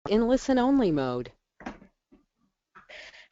in listen-only mode.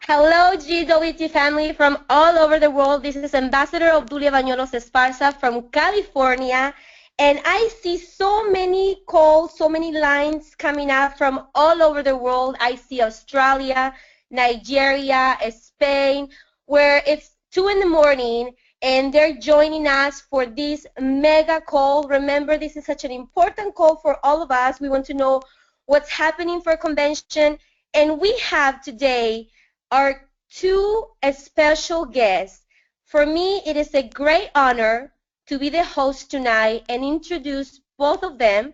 Hello, GWT family from all over the world. This is Ambassador Obdulia Bañuelos Esparza from California. And I see so many calls, so many lines coming up from all over the world. I see Australia, Nigeria, Spain, where it's 2 in the morning and they're joining us for this mega call. Remember, this is such an important call for all of us. We want to know what's happening for convention. And we have today our two special guests. For me, it is a great honor to be the host tonight and introduce both of them.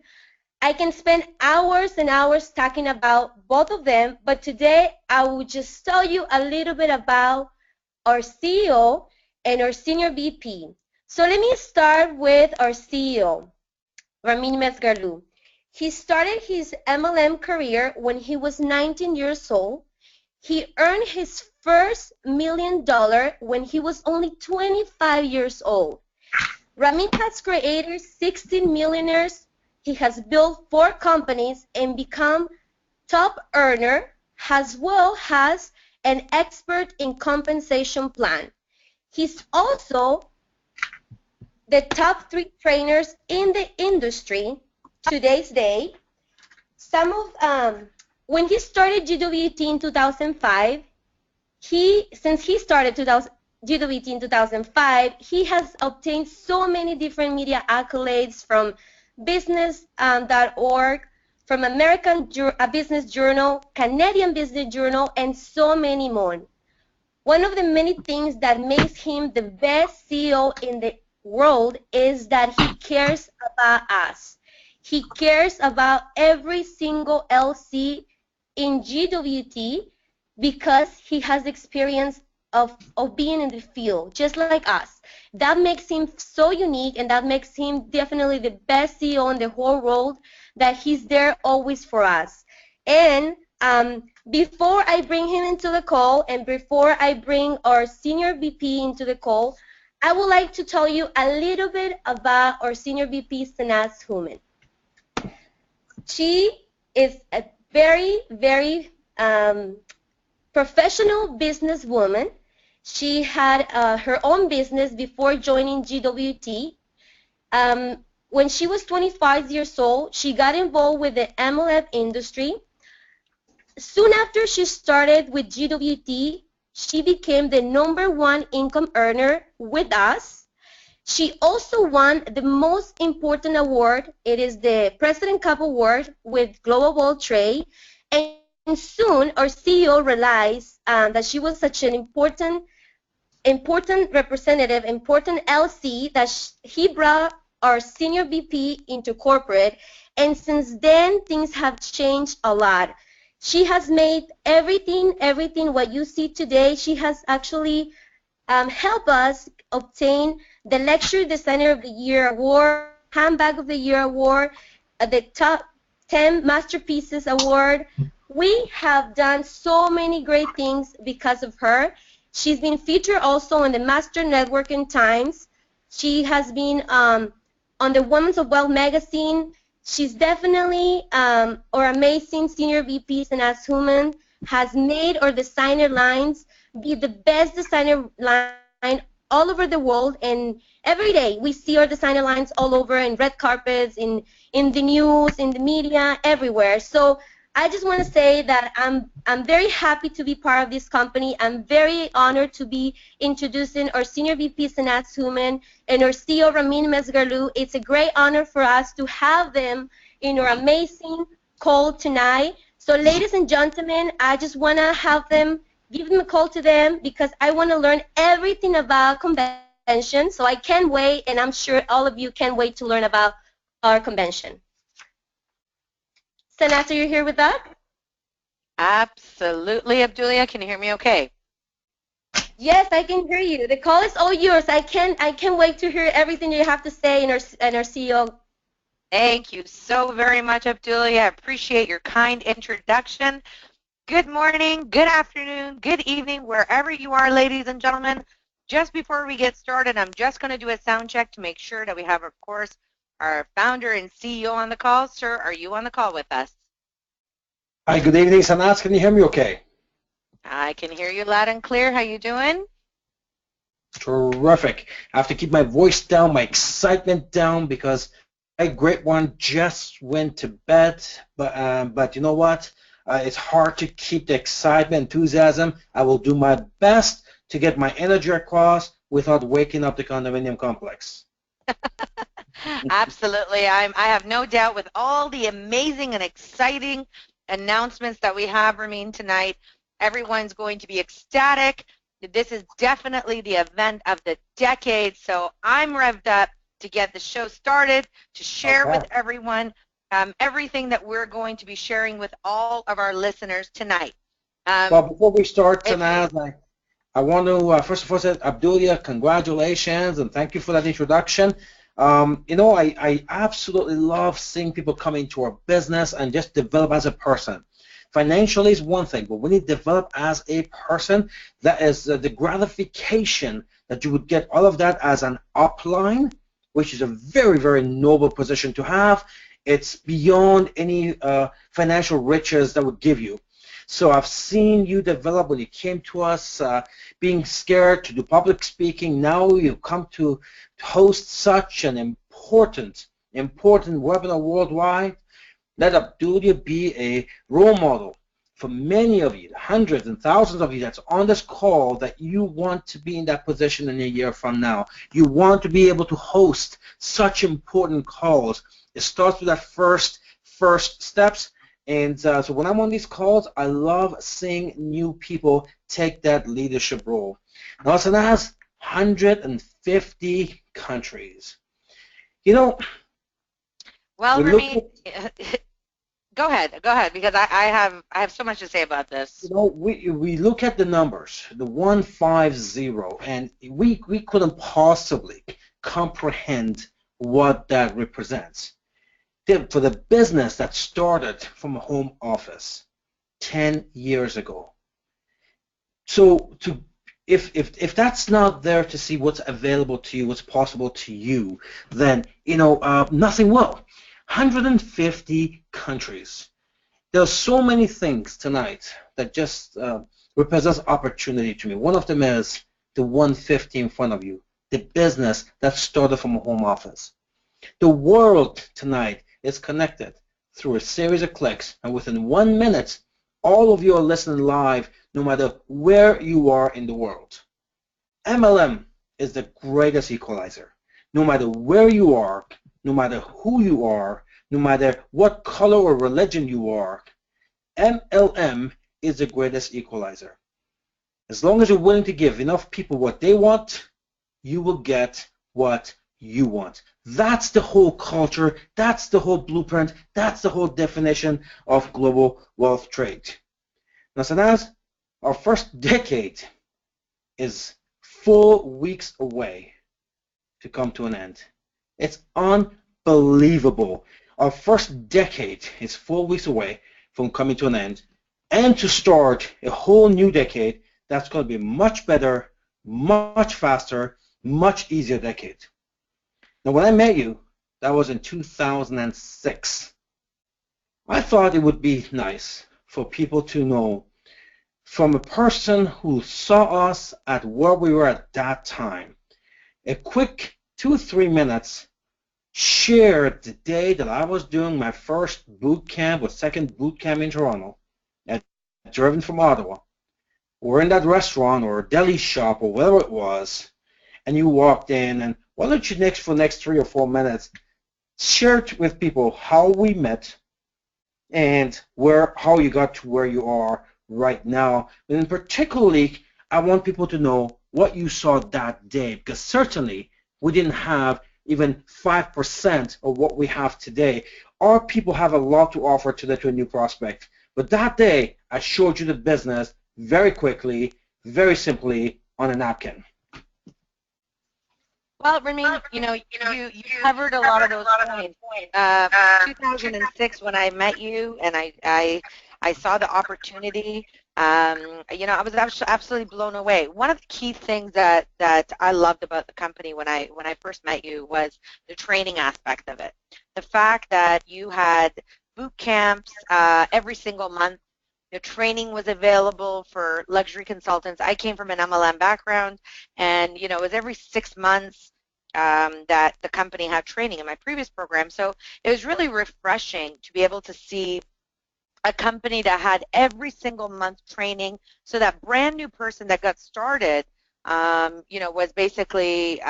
I can spend hours and hours talking about both of them, but today I will just tell you a little bit about our CEO and our Senior VP. So let me start with our CEO, Ramin Mesgarlou. He started his MLM career when he was 19 years old. He earned his first $1 million when he was only 25 years old. Ramin has created 16 millionaires. He has built 4 companies and become top earner as well as an expert in compensation plan. He's also the top 3 trainers in the industry today's day. When he started GWT in 2005, since he started GWT in 2005, he has obtained so many different media accolades from business.org, from American Business Journal, Canadian Business Journal, and so many more. One of the many things that makes him the best CEO in the world is that he cares about us. He cares about every single LC in GWT because he has experience of being in the field, just like us. That makes him so unique, and that makes him definitely the best CEO in the whole world, that he's there always for us. And before I bring him into the call, and before I bring our Senior VP into the call, I would like to tell you a little bit about our Senior VP, Sanaz Hooman. She is a very, very professional businesswoman. She had her own business before joining GWT. When she was 25 years old, she got involved with the MLM industry. Soon after she started with GWT, she became the #1 income earner with us. She also won the most important award. It is the President Cup Award with Global Trade. And soon our CEO realized that she was such an important representative, important LC, that he brought our Senior VP into corporate. And since then, things have changed a lot. She has made everything what you see today. She has actually helped us obtain the Luxury Designer of the Year Award, Handbag of the Year Award, the Top 10 Masterpieces Award. We have done so many great things because of her. She's been featured also in the Master Networking Times. She has been on the Women's of Wealth magazine. She's definitely our amazing Senior VP, Sanaz Hooman, has made our designer lines be the best designer line all over the world, and every day we see our designer lines all over in red carpets, in the news, in the media, everywhere. So I just want to say that I'm very happy to be part of this company. I'm very honored to be introducing our Senior VP, Sanaz Hooman, and our CEO, Ramin Mesgarlou. It's a great honor for us to have them in our amazing call tonight. So ladies and gentlemen, I just want to have them, give them a call to them, because I want to learn everything about convention. So I can't wait, and I'm sure all of you can't wait to learn about our convention. Sanaz, are you here with us? Absolutely, Obdulia. Can you hear me okay? Yes, I can hear you. The call is all yours. I can't wait to hear everything you have to say in our CEO. Thank you so very much, Obdulia. I appreciate your kind introduction. Good morning, good afternoon, good evening, wherever you are, ladies and gentlemen. Just before we get started, I'm just going to do a sound check to make sure that we have, of course, our founder and CEO on the call. Sir, are you on the call with us? Hi, good evening, Sanaz. Can you hear me okay? I can hear you loud and clear. How you doing? Terrific. I have to keep my voice down, my excitement down, because my great one just went to bed. But you know what? It's hard to keep the excitement, enthusiasm. I will do my best to get my energy across without waking up the condominium complex. Absolutely. I have no doubt with all the amazing and exciting announcements that we have, Ramin, tonight, everyone's going to be ecstatic. This is definitely the event of the decade, so I'm revved up to get the show started, to share with everyone everything that we're going to be sharing with all of our listeners tonight. Well, before we start, Sanaz, I want to first of all say, Abdulia, congratulations and thank you for that introduction. You know, I absolutely love seeing people come into our business and just develop as a person. Financially is one thing, but when you develop as a person, that is the gratification that you would get all of that as an upline, which is a very, very noble position to have. It's beyond any financial riches that would give you. So I've seen you develop when you came to us, being scared to do public speaking. Now you've come to host such an important webinar worldwide. Let Abdulia be a role model for many of you, hundreds and thousands of you that's on this call, that you want to be in that position in a year from now. You want to be able to host such important calls. It starts with that first steps. And so when I'm on these calls, I love seeing new people take that leadership role. Now, it has 150 countries. You know, well, Ramin, go ahead, because I have so much to say about this. You know, we look at the numbers, the 150, and we couldn't possibly comprehend what that represents. For the business that started from a home office 10 years ago. So if that's not there to see what's available to you, what's possible to you, then nothing will. 150 countries. There are so many things tonight that just represents opportunity to me. One of them is the 150 in front of you, the business that started from a home office. The world tonight is connected through a series of clicks, and within 1 minute, all of you are listening live, no matter where you are in the world. MLM is the greatest equalizer. No matter where you are, no matter who you are, no matter what color or religion you are, MLM is the greatest equalizer. As long as you're willing to give enough people what they want, you will get what you want. That's the whole culture, that's the whole blueprint, that's the whole definition of global wealth trade. Now, Sanaz, our first decade is 4 weeks away to come to an end. It's unbelievable. Our first decade is 4 weeks away from coming to an end, and to start a whole new decade that's going to be much better, much faster, much easier decade. Now, when I met you, that was in 2006. I thought it would be nice for people to know from a person who saw us at where we were at that time, a quick 2-3 minutes, shared the day that I was doing my first boot camp or second boot camp in Toronto, driven from Ottawa, or in that restaurant or deli shop or whatever it was, and you walked in, and why don't you for the next 3 or 4 minutes share with people how we met and how you got to where you are right now. And particularly, I want people to know what you saw that day, because certainly we didn't have even 5% of what we have today. Our people have a lot to offer today to a new prospect. But that day, I showed you the business very quickly, very simply on a napkin. Well, Ramin, you covered a lot of those points. 2006, when I met you and I saw the opportunity, I was absolutely blown away. One of the key things that I loved about the company when I first met you was the training aspect of it. The fact that you had boot camps every single month. The training was available for luxury consultants. I came from an MLM background, and it was every 6 months that the company had training in my previous program. So it was really refreshing to be able to see a company that had every single month training, so that brand new person that got started, was basically,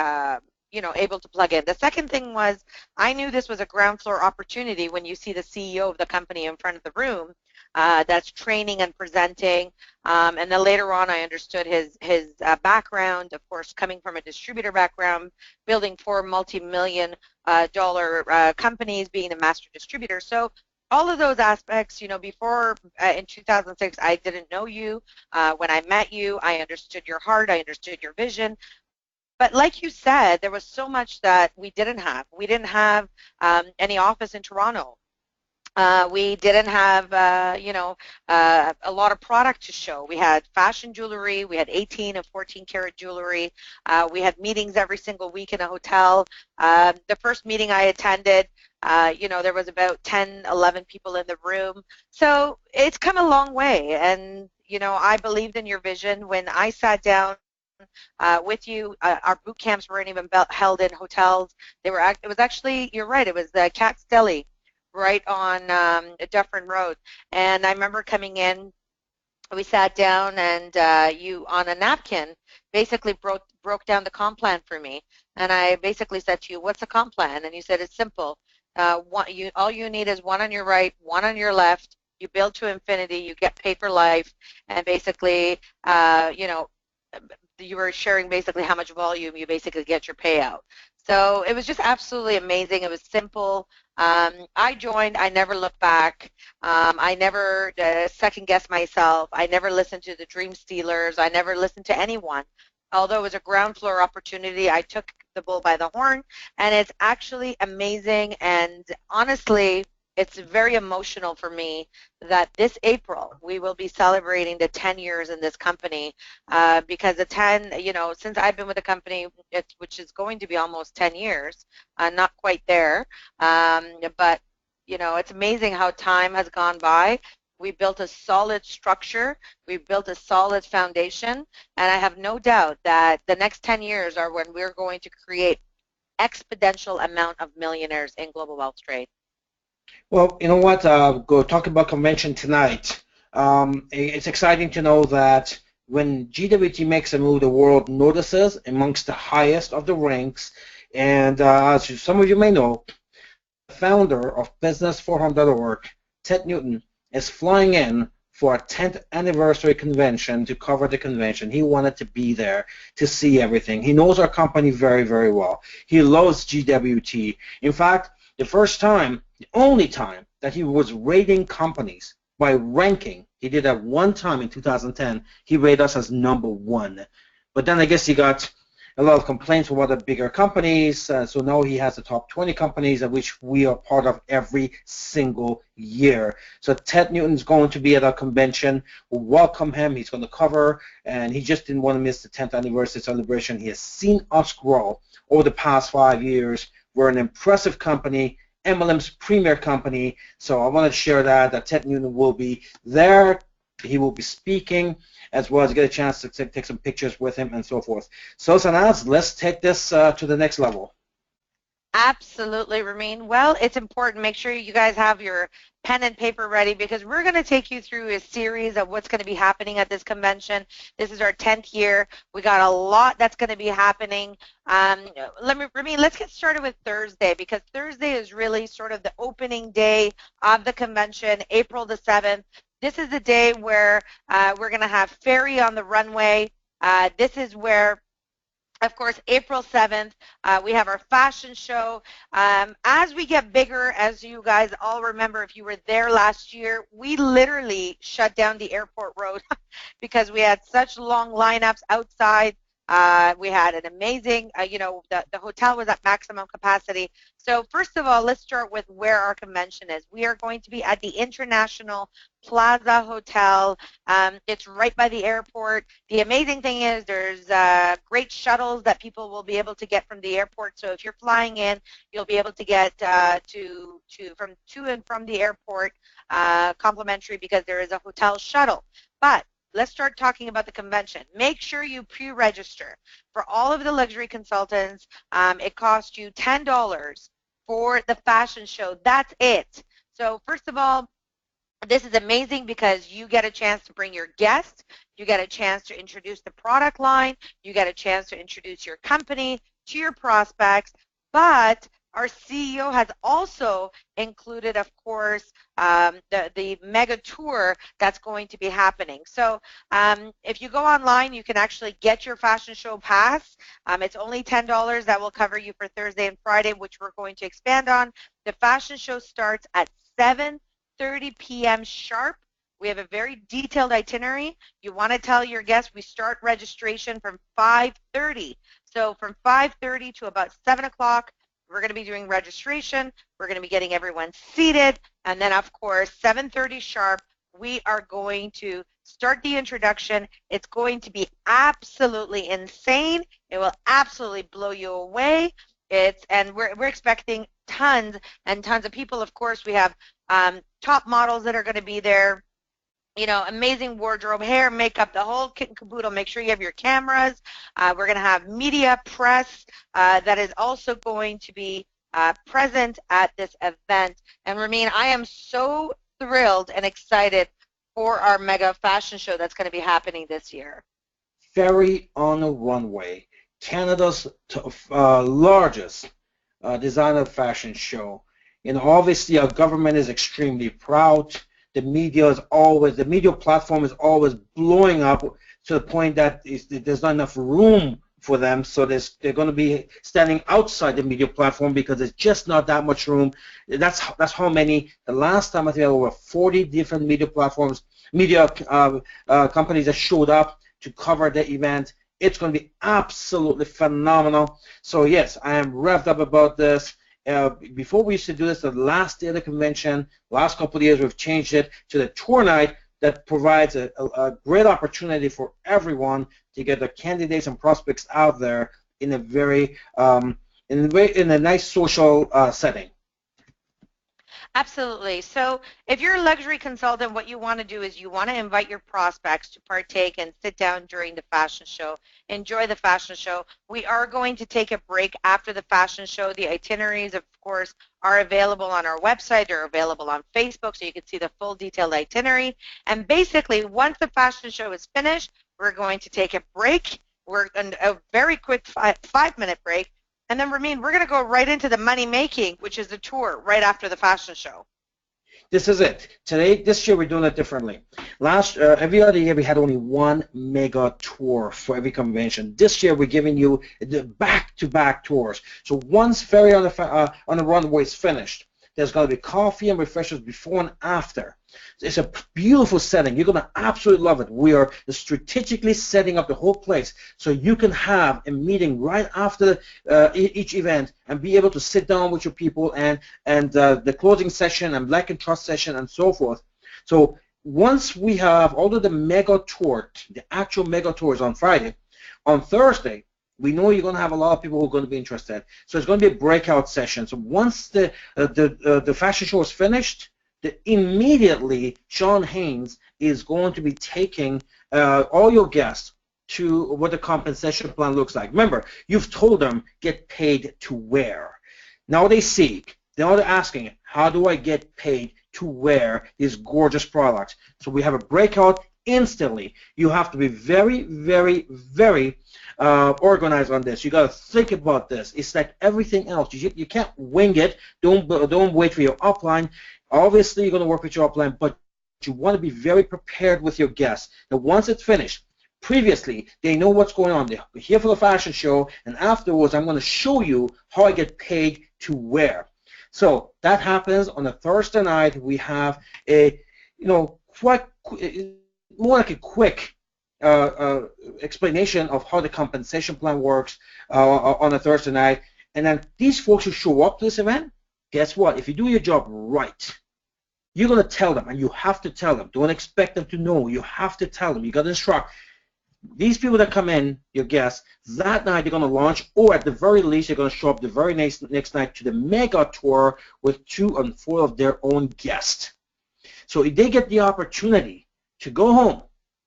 able to plug in. The second thing was, I knew this was a ground floor opportunity when you see the CEO of the company in front of the room that's training and presenting. And then later on, I understood his background, of course, coming from a distributor background, building 4 multi-million dollar companies, being a master distributor. So all of those aspects, before in 2006, I didn't know you. When I met you, I understood your heart, I understood your vision. But like you said, there was so much that we didn't have. We didn't have any office in Toronto. We didn't have, a lot of product to show. We had fashion jewelry. We had 18 and 14 karat jewelry. We had meetings every single week in a hotel. The first meeting I attended, there was about 10, 11 people in the room. So it's come a long way. And, I believed in your vision. When I sat down with you, our boot camps weren't even held in hotels. It was actually, you're right, it was the Cat's Deli, right on Dufferin Road. And I remember coming in, we sat down, and you, on a napkin, basically broke down the comp plan for me. And I basically said to you, what's the comp plan? And you said, it's simple. All you need is one on your right, one on your left. You build to infinity, you get paid for life. And basically, you were sharing basically how much volume you basically get your payout. So it was just absolutely amazing. It was simple. I joined. I never looked back. I never second-guessed myself. I never listened to the dream stealers. I never listened to anyone. Although it was a ground floor opportunity, I took the bull by the horn, and it's actually amazing. And honestly, it's very emotional for me that this April we will be celebrating the 10 years in this company, because the 10, since I've been with the company, which is going to be almost 10 years, not quite there, but it's amazing how time has gone by. We built a solid structure, we built a solid foundation, and I have no doubt that the next 10 years are when we're going to create exponential amount of millionaires in global wealth trade. Well, you know what? Go talk about convention tonight. It's exciting to know that when GWT makes a move, the world notices amongst the highest of the ranks. And as some of you may know, the founder of businessforum.org, Ted Newton, is flying in for a 10th anniversary convention to cover the convention. He wanted to be there to see everything. He knows our company very, very well. He loves GWT. In fact, the first time, the only time that he was rating companies by ranking, he did that one time in 2010, he rated us as #1. But then I guess he got a lot of complaints from other bigger companies, so now he has the top 20 companies of which we are part of every single year. So Ted Newton's going to be at our convention. We'll welcome him. He's going to cover, and he just didn't want to miss the 10th anniversary celebration. He has seen us grow over the past 5 years. We're an impressive company, MLM's premier company, so I want to share that Ted Newton will be there. He will be speaking, as well as get a chance to take some pictures with him and so forth. So, Sanaz, let's take this to the next level. Absolutely, Ramin. Well, it's important. Make sure you guys have your pen and paper ready, because we're going to take you through a series of what's going to be happening at this convention. This is our 10th year. We got a lot that's going to be happening. Ramin, let's get started with Thursday, because Thursday is really sort of the opening day of the convention, April the 7th. This is the day where we're going to have Ferry on the runway. This is where, of course, April 7th, we have our fashion show. As we get bigger, as you guys all remember, if you were there last year, we literally shut down the airport road because we had such long lineups outside. We had an amazing, the hotel was at maximum capacity. So first of all, let's start with where our convention is. We are going to be at the International Plaza Hotel. It's right by the airport. The amazing thing is there's great shuttles that people will be able to get from the airport. So if you're flying in, you'll be able to get to and from the airport complimentary because there is a hotel shuttle. But let's start talking about the convention. Make sure you pre-register. For all of the luxury consultants, it costs you $10 for the fashion show. That's it. So first of all, this is amazing because you get a chance to bring your guests, you get a chance to introduce the product line, you get a chance to introduce your company to your prospects, but our CEO has also included, of course, the mega tour that's going to be happening. So if you go online, you can actually get your fashion show pass. It's only $10. That will cover you for Thursday and Friday, which we're going to expand on. The fashion show starts at 7:30 p.m. sharp. We have a very detailed itinerary. You want to tell your guests we start registration from 5:30. So from 5:30 to about 7 o'clock, we're going to be doing registration. We're going to be getting everyone seated. And then, of course, 7:30 sharp, we are going to start the introduction. It's going to be absolutely insane. It will absolutely blow you away. And we're expecting tons and tons of people. Of course, we have top models that are going to be there. You know, amazing wardrobe, hair, makeup, the whole kit and caboodle. Make sure you have your cameras. We're going to have media, press that is also going to be present at this event. And Ramin, I am so thrilled and excited for our mega fashion show that's going to be happening this year. Ferry on a Runway, Canada's largest designer fashion show. You know, obviously our government is extremely proud. The media platform is always blowing up to the point that there's not enough room for them, so they're going to be standing outside the media platform because there's just not that much room. That's how many. The last time I think there were over 40 different media platforms, companies that showed up to cover the event. It's going to be absolutely phenomenal. So yes, I am revved up about this. Before we used to do this the last day of the convention. Last couple of years we've changed it to the tour night that provides a great opportunity for everyone to get the candidates and prospects out there in a very in a nice social setting. Absolutely. So if you're a luxury consultant, what you want to do is you want to invite your prospects to partake and sit down during the fashion show. Enjoy the fashion show. We are going to take a break after the fashion show. The itineraries, of course, are available on our website. They're available on Facebook, so you can see the full detailed itinerary. And basically, once the fashion show is finished, we're going to take a break. We're on a very quick 5-minute break. And then, Ramin, we're going to go right into the money-making, which is the tour, right after the fashion show. This is it. This year, we're doing it differently. Every other year, we had only one mega tour for every convention. This year, we're giving you the back-to-back tours. So once Ferry on the Runway is finished, there's going to be coffee and refreshments before and after. It's a beautiful setting. You're going to absolutely love it. We are strategically setting up the whole place so you can have a meeting right after each event and be able to sit down with your people and the closing session and Black and Trust session and so forth. So once we have all of the mega tour, the actual mega tours on Friday, on Thursday, we know you're going to have a lot of people who are going to be interested. So it's going to be a breakout session. So once the fashion show is finished, immediately Sean Haynes is going to be taking all your guests to what the compensation plan looks like. Remember, you've told them get paid to wear. Now they're asking, how do I get paid to wear these gorgeous products? So we have a breakout instantly. You have to be very, very, very organized on this. You got to think about this. It's like everything else. You can't wing it. Don't wait for your upline. Obviously, you're going to work with your upline, but you want to be very prepared with your guests. Now, once it's finished, previously, they know what's going on. They're here for the fashion show, and afterwards, I'm going to show you how I get paid to wear. So that happens on a Thursday night. We have a, more like a quick explanation of how the compensation plan works on a Thursday night. And then these folks who show up to this event, guess what? If you do your job right, you're going to tell them, and you have to tell them. Don't expect them to know. You have to tell them. You got to instruct. These people that come in, your guests, that night they're going to launch, or at the very least, they're going to show up the very next night to the mega tour with 2 and 4 of their own guests. So if they get the opportunity to go home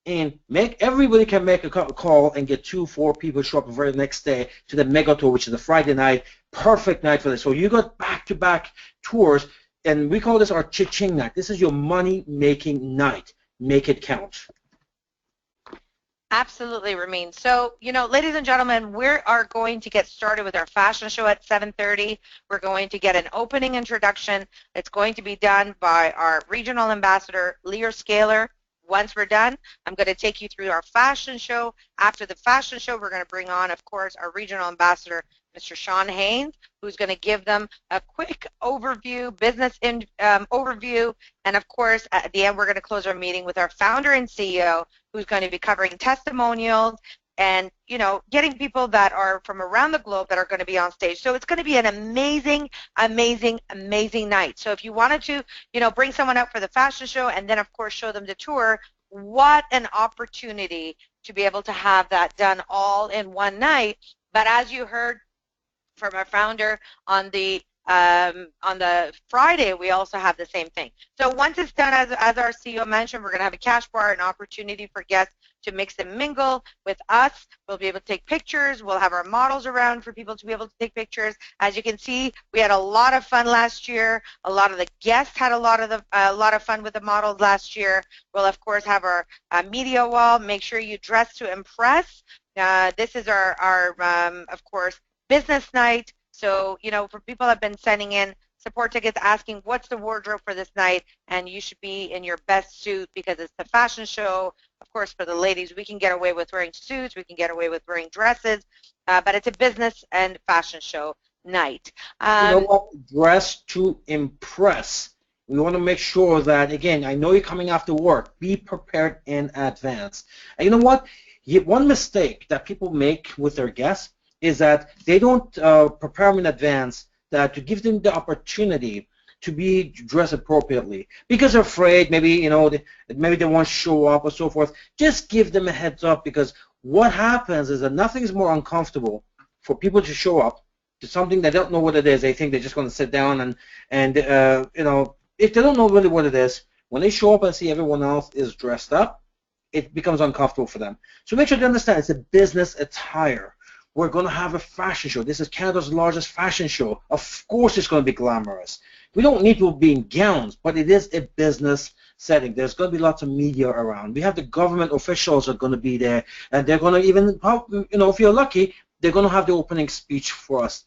and everybody can make a call and get 2, 4 people show up the very next day to the mega tour, which is a Friday night, perfect night for this. So you got back-to-back tours, and we call this our cha-ching night. This is your money-making night. Make it count. Absolutely, Ramin. So, ladies and gentlemen, we are going to get started with our fashion show at 7:30. We're going to get an opening introduction. It's going to be done by our regional ambassador, Lear Scaler. Once we're done, I'm going to take you through our fashion show. After the fashion show, we're going to bring on, of course, our regional ambassador, Mr. Sean Haynes, who's going to give them a quick overview, business overview, and of course, at the end, we're going to close our meeting with our founder and CEO, who's going to be covering testimonials and, getting people that are from around the globe that are going to be on stage. So it's going to be an amazing, amazing, amazing night. So if you wanted to, bring someone out for the fashion show and then, of course, show them the tour, what an opportunity to be able to have that done all in one night. But as you heard from our founder on the Friday, we also have the same thing. So once it's done, as our CEO mentioned, we're going to have a cash bar, an opportunity for guests to mix and mingle with us. We'll be able to take pictures. We'll have our models around for people to be able to take pictures. As you can see, we had a lot of fun last year. A lot of the guests had a lot of fun with the models last year. We'll of course have our media wall. Make sure you dress to impress. This is our of course business night. So, for people that have been sending in support tickets asking what's the wardrobe for this night, and you should be in your best suit because it's the fashion show. Of course, for the ladies, we can get away with wearing suits, we can get away with wearing dresses, but it's a business and fashion show night. You know what? Dress to impress. We want to make sure that, again, I know you're coming after work. Be prepared in advance. And you know what? One mistake that people make with their guests is that they don't prepare them in advance to give them the opportunity to be dressed appropriately because they're afraid, maybe maybe they won't show up or so forth. Just give them a heads up, because what happens is that nothing is more uncomfortable for people to show up to something they don't know what it is. They think they're just going to sit down and if they don't know really what it is, when they show up and see everyone else is dressed up, it becomes uncomfortable for them. So make sure they understand it's a business attire. We're going to have a fashion show. This is Canada's largest fashion show. Of course it's going to be glamorous. We don't need people being gowns, but it is a business setting. There's going to be lots of media around. We have the government officials are going to be there, and they're going to even, if you're lucky, they're going to have the opening speech for us.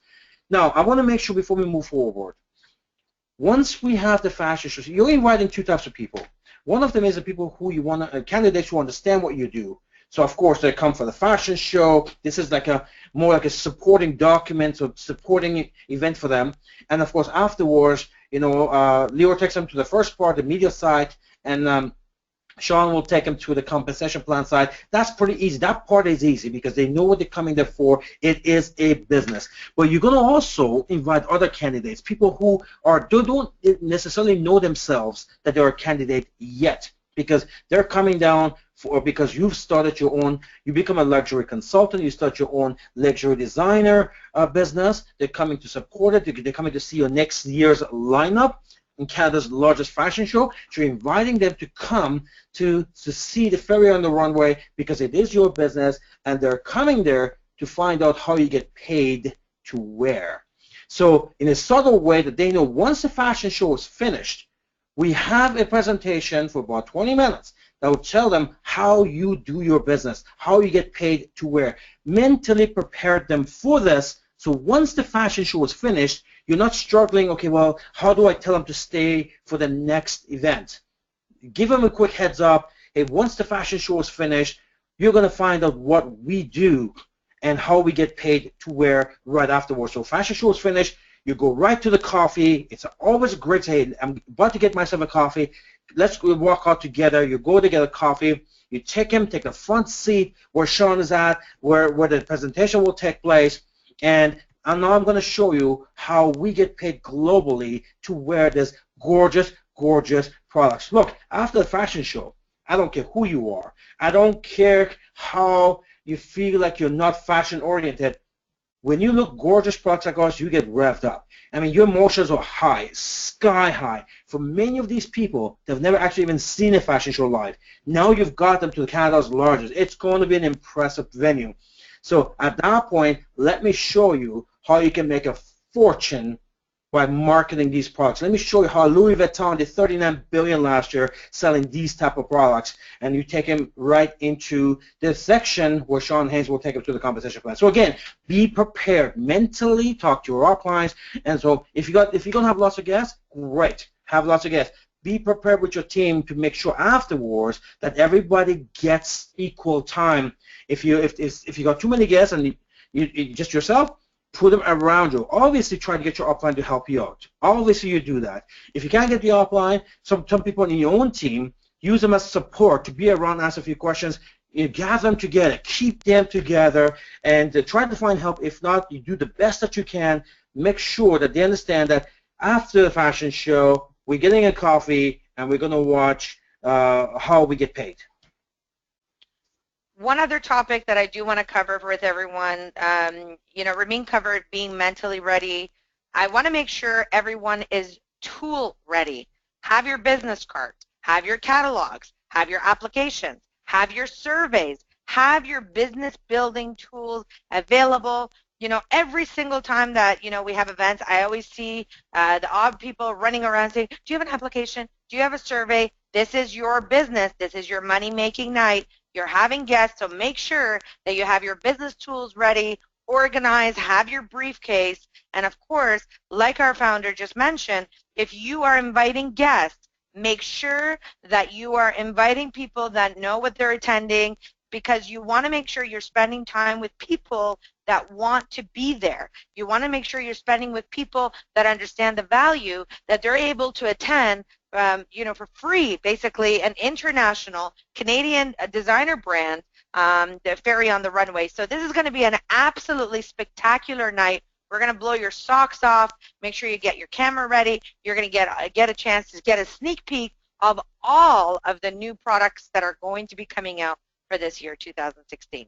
Now, I want to make sure before we move forward, once we have the fashion show, you're inviting 2 types of people. One of them is the people who you want to, candidates who understand what you do. So of course they come for the fashion show. This is more like a supporting document or supporting event for them. And of course afterwards, Leo takes them to the first part, the media side, and Sean will take them to the compensation plan side. That's pretty easy. That part is easy because they know what they're coming there for. It is a business. But you're going to also invite other candidates, people who don't necessarily know themselves that they're a candidate yet, because they're coming down because you've started your own, you become a luxury consultant, you start your own luxury designer business. They're coming to support it. They're coming to see your next year's lineup in Canada's largest fashion show. So you're inviting them to come to see the ferry on the runway because it is your business, and they're coming there to find out how you get paid to wear. So in a subtle way that they know once the fashion show is finished, we have a presentation for about 20 minutes that will tell them how you do your business, how you get paid to wear. Mentally prepare them for this, so once the fashion show is finished, you're not struggling, okay, well, how do I tell them to stay for the next event? Give them a quick heads up. Hey, once the fashion show is finished, you're going to find out what we do and how we get paid to wear right afterwards. So fashion show is finished, you go right to the coffee. It's always a great day. I'm about to get myself a coffee. Let's go walk out together. You go to get a coffee. You take the front seat where Sean is at, where the presentation will take place. And now I'm going to show you how we get paid globally to wear this gorgeous, gorgeous products. Look, after the fashion show, I don't care who you are. I don't care how you feel like you're not fashion oriented. When you look gorgeous products like ours, you get revved up. I mean, your emotions are high, sky high. For many of these people, they've never actually even seen a fashion show live. Now you've got them to Canada's largest. It's going to be an impressive venue. So at that point, let me show you how you can make a fortune by marketing these products. Let me show you how Louis Vuitton did $39 billion last year selling these type of products, and you take them right into this section where Sean Haynes will take them to the compensation plan. So again, be prepared mentally, talk to your clients, and so if you don't have lots of guests, great, have lots of guests. Be prepared with your team to make sure afterwards that everybody gets equal time. If you got too many guests and you just yourself, put them around you. Obviously, try to get your upline to help you out. Obviously, you do that. If you can't get the upline, some people in your own team, use them as support to be around, answer a few questions. You gather them together, keep them together, and try to find help. If not, you do the best that you can. Make sure that they understand that after the fashion show, we're getting a coffee, and we're going to watch how we get paid. One other topic that I do want to cover with everyone, Ramin covered being mentally ready. I want to make sure everyone is tool ready. Have your business cards, have your catalogs, have your applications, have your surveys, have your business building tools available. Every single time that, we have events, I always see the odd people running around saying, do you have an application? Do you have a survey? This is your business. This is your money-making night. You're having guests, so make sure that you have your business tools ready, organize, have your briefcase, and of course, like our founder just mentioned, if you are inviting guests, make sure that you are inviting people that know what they're attending, because you want to make sure you're spending time with people that want to be there. You want to make sure you're spending with people that understand the value, that they're able to attend for free, basically an international Canadian designer brand, the Ferry on the Runway. So this is going to be an absolutely spectacular night. We're going to blow your socks off. Make sure you get your camera ready. You're going to get a chance to get a sneak peek of all of the new products that are going to be coming out for this year, 2016.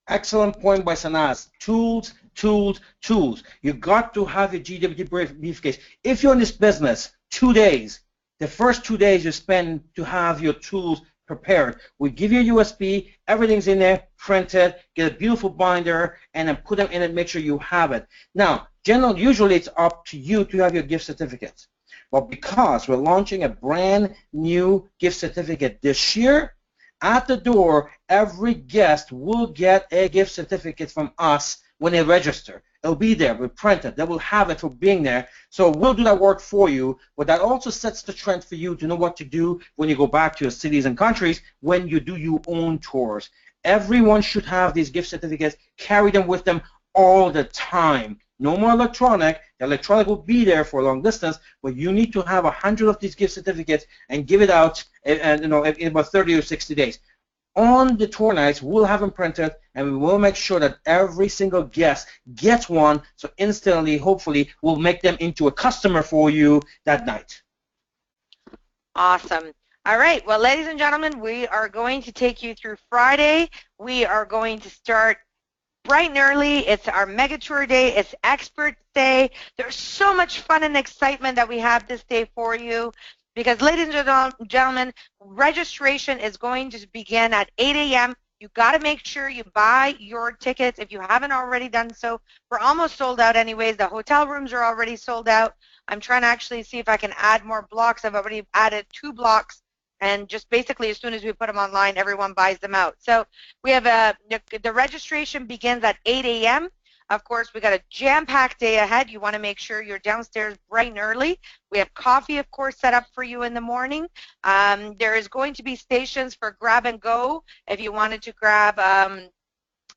Excellent point by Sanaz. Tools, tools, tools. You got to have your GWT briefcase. If you're in this business, 2 days, the first 2 days you spend to have your tools prepared. We give you a USB, everything's in there, printed, get a beautiful binder, and then put them in it, make sure you have it. Now, usually it's up to you to have your gift certificates. But because we're launching a brand new gift certificate this year, at the door, every guest will get a gift certificate from us when they register. It'll be there, we'll print it, they will have it for being there. So we'll do that work for you, but that also sets the trend for you to know what to do when you go back to your cities and countries when you do your own tours. Everyone should have these gift certificates, carry them with them all the time. No more electronic. The electronic will be there for a long distance, but you need to have 100 of these gift certificates and give it out in about 30 or 60 days. On the tour nights, we'll have them printed, and we will make sure that every single guest gets one, so instantly, hopefully, we'll make them into a customer for you that night. Awesome. All right. Well, ladies and gentlemen, we are going to take you through Friday. We are going to start bright and early. It's our mega tour day. It's expert day. There's so much fun and excitement that we have this day for you. Because, ladies and gentlemen, registration is going to begin at 8 a.m. You got to make sure you buy your tickets if you haven't already done so. We're almost sold out anyways. The hotel rooms are already sold out. I'm trying to actually see if I can add more blocks. I've already added 2 blocks, and just basically as soon as we put them online, everyone buys them out. So we have the registration begins at 8 a.m. Of course, we got a jam-packed day ahead. You want to make sure you're downstairs bright and early. We have coffee, of course, set up for you in the morning. There is going to be stations for grab and go. If you wanted to grab,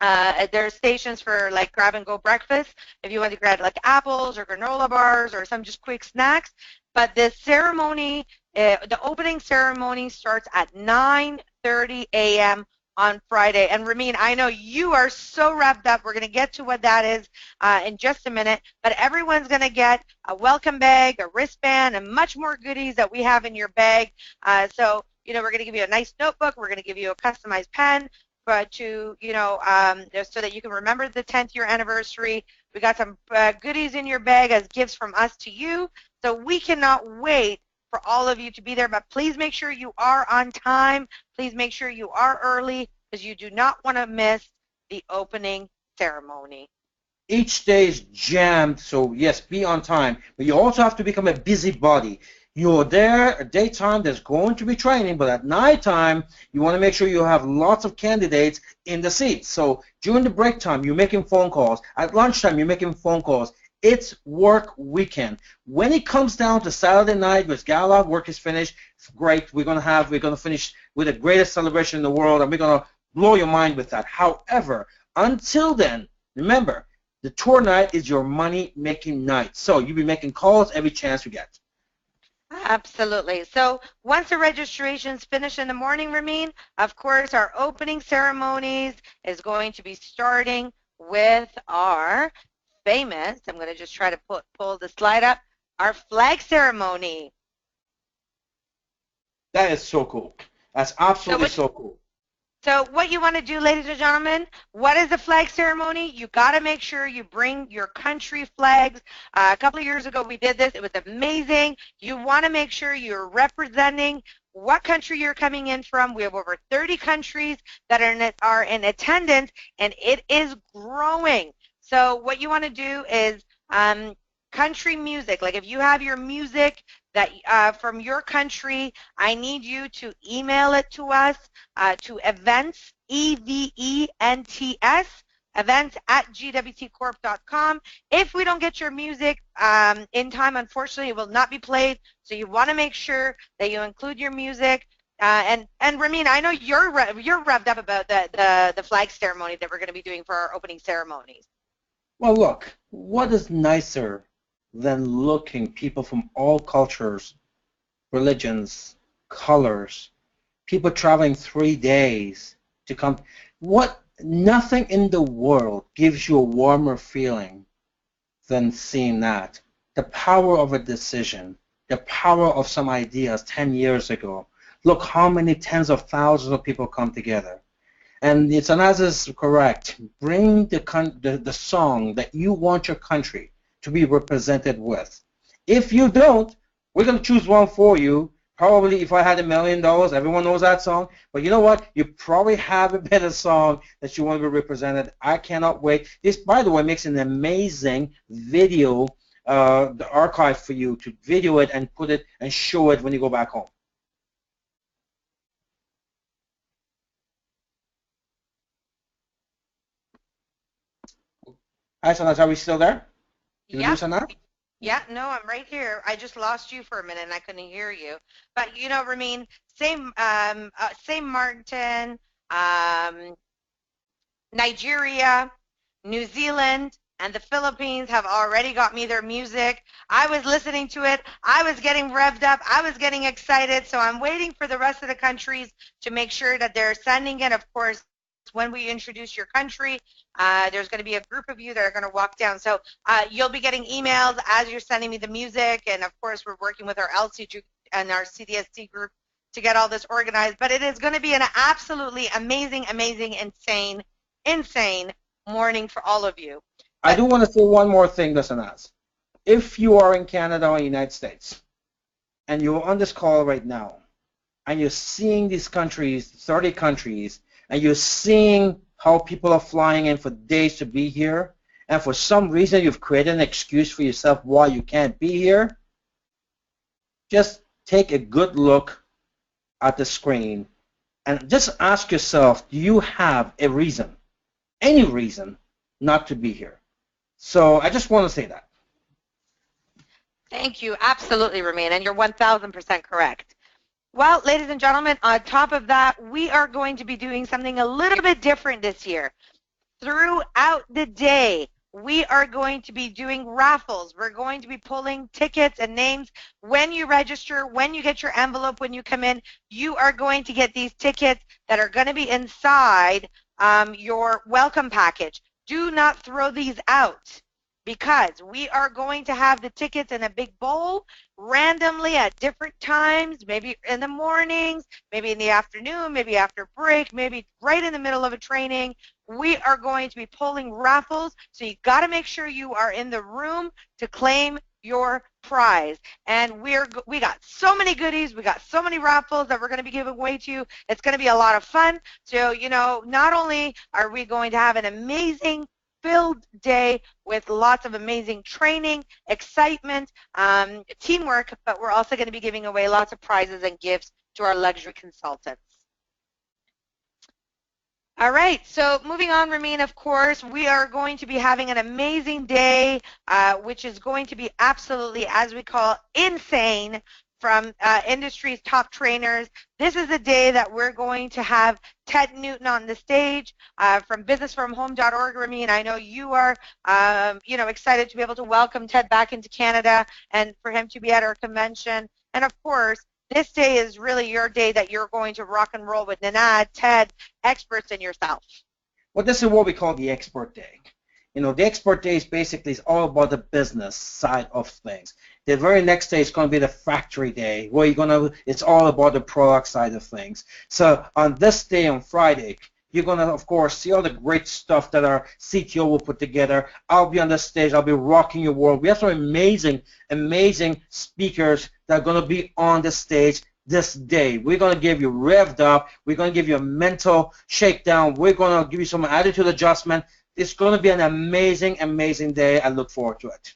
there are stations for like grab and go breakfast. If you want to grab like apples or granola bars or some just quick snacks. But the ceremony, the opening ceremony starts at 9:30 a.m. on Friday. And Ramin, I know you are so wrapped up. We're going to get to what that is in just a minute. But everyone's going to get a welcome bag, a wristband, and much more goodies that we have in your bag. So, you know, we're going to give you a nice notebook. We're going to give you a customized pen to, you know, so that you can remember the 10th year anniversary. We got some goodies in your bag as gifts from us to you. So we cannot wait for all of you to be there, but please make sure you are on time. Please make sure you are early because you do not want to miss the opening ceremony. Each day is jammed, so yes, be on time, but you also have to become a busybody. You're there at daytime, there's going to be training, but at nighttime, you want to make sure you have lots of candidates in the seats. So during the break time, you're making phone calls. At lunchtime, you're making phone calls. It's work weekend. When it comes down to Saturday night, with gala, work is finished. It's great. We're gonna finish with the greatest celebration in the world, and we're gonna blow your mind with that. However, until then, remember, the tour night is your money-making night. So you'll be making calls every chance you get. Absolutely. So once the registration's finished in the morning, Ramin, of course, our opening ceremonies is going to be starting with our famous, I'm going to just try to pull the slide up, our flag ceremony. That is so cool. That's absolutely so cool. So what you want to do, ladies and gentlemen, what is the flag ceremony? You got to make sure you bring your country flags. A couple of years ago we did this. It was amazing. You want to make sure you're representing what country you're coming in from. We have over 30 countries that are in attendance, and it is growing. So what you want to do is country music. Like if you have your music that from your country, I need you to email it to us to events, E-V-E-N-T-S, events at gwtcorp.com. If we don't get your music in time, unfortunately, it will not be played. So you want to make sure that you include your music. And Ramin, I know you're revved up about the flag ceremony that we're going to be doing for our opening ceremonies. Well, look, what is nicer than looking people from all cultures, religions, colors, people traveling 3 days to come. Nothing in the world gives you a warmer feeling than seeing that. The power of a decision, the power of some ideas 10 years ago. Look how many tens of thousands of people come together. And Sanaz is correct. Bring the song that you want your country to be represented with. If you don't, we're going to choose one for you. Probably if I had $1 million, everyone knows that song. But you know what? You probably have a better song that you want to be represented. I cannot wait. This, by the way, makes an amazing video, the archive for you to video it and put it and show it when you go back home. Hi, Sanaz, are we still there? Yeah, no, I'm right here. I just lost you for a minute and I couldn't hear you. But you know, Ramin, St. Martin, Nigeria, New Zealand, and the Philippines have already got me their music. I was listening to it. I was getting revved up. I was getting excited. So I'm waiting for the rest of the countries to make sure that they're sending it. Of course, when we introduce your country, there's going to be a group of you that are going to walk down. So you'll be getting emails as you're sending me the music. And, of course, we're working with our LCG and our CDSC group to get all this organized. But it is going to be an absolutely amazing, insane morning for all of you. I do want to say one more thing, Sanaz. If you are in Canada or United States and you're on this call right now and you're seeing these countries, 30 countries, and you're seeing how people are flying in for days to be here, and for some reason you've created an excuse for yourself why you can't be here, just take a good look at the screen and just ask yourself, do you have a reason, any reason, not to be here? So I just want to say that. Thank you. Absolutely, Ramin, and you're 1,000% correct. Well, ladies and gentlemen, on top of that, we are going to be doing something a little bit different this year. Throughout the day, we are going to be doing raffles. We're going to be pulling tickets and names. When you register, when you get your envelope, when you come in, you are going to get these tickets that are going to be inside your welcome package. Do not throw these out, because we are going to have the tickets in a big bowl randomly at different times, maybe in the mornings, maybe in the afternoon, maybe after break, maybe right in the middle of a training. We are going to be pulling raffles, so you got to make sure you are in the room to claim your prize. And we got so many goodies, we got so many raffles that we're going to be giving away to you. It's going to be a lot of fun. So, you know, not only are we going to have an amazing filled day with lots of amazing training, excitement, teamwork, but we're also going to be giving away lots of prizes and gifts to our luxury consultants. All right, so moving on, Ramin, of course, we are going to be having an amazing day, which is going to be absolutely, as we call, insane, from industry's top trainers. This is the day that we're going to have Ted Newton on the stage from businessfromhome.org. Ramin, I know you are, excited to be able to welcome Ted back into Canada and for him to be at our convention. And of course, this day is really your day that you're going to rock and roll with Sanaz, Ted, experts, and yourself. Well, this is what we call the expert day. You know, the expert day is basically all about the business side of things. The very next day is going to be the factory day, where it's all about the product side of things. So on this day, on Friday, you're going to, of course, see all the great stuff that our CTO will put together. I'll be on the stage. I'll be rocking your world. We have some amazing, amazing speakers that are going to be on the stage this day. We're going to give you revved up. We're going to give you a mental shakedown. We're going to give you some attitude adjustment. It's going to be an amazing, amazing day. I look forward to it.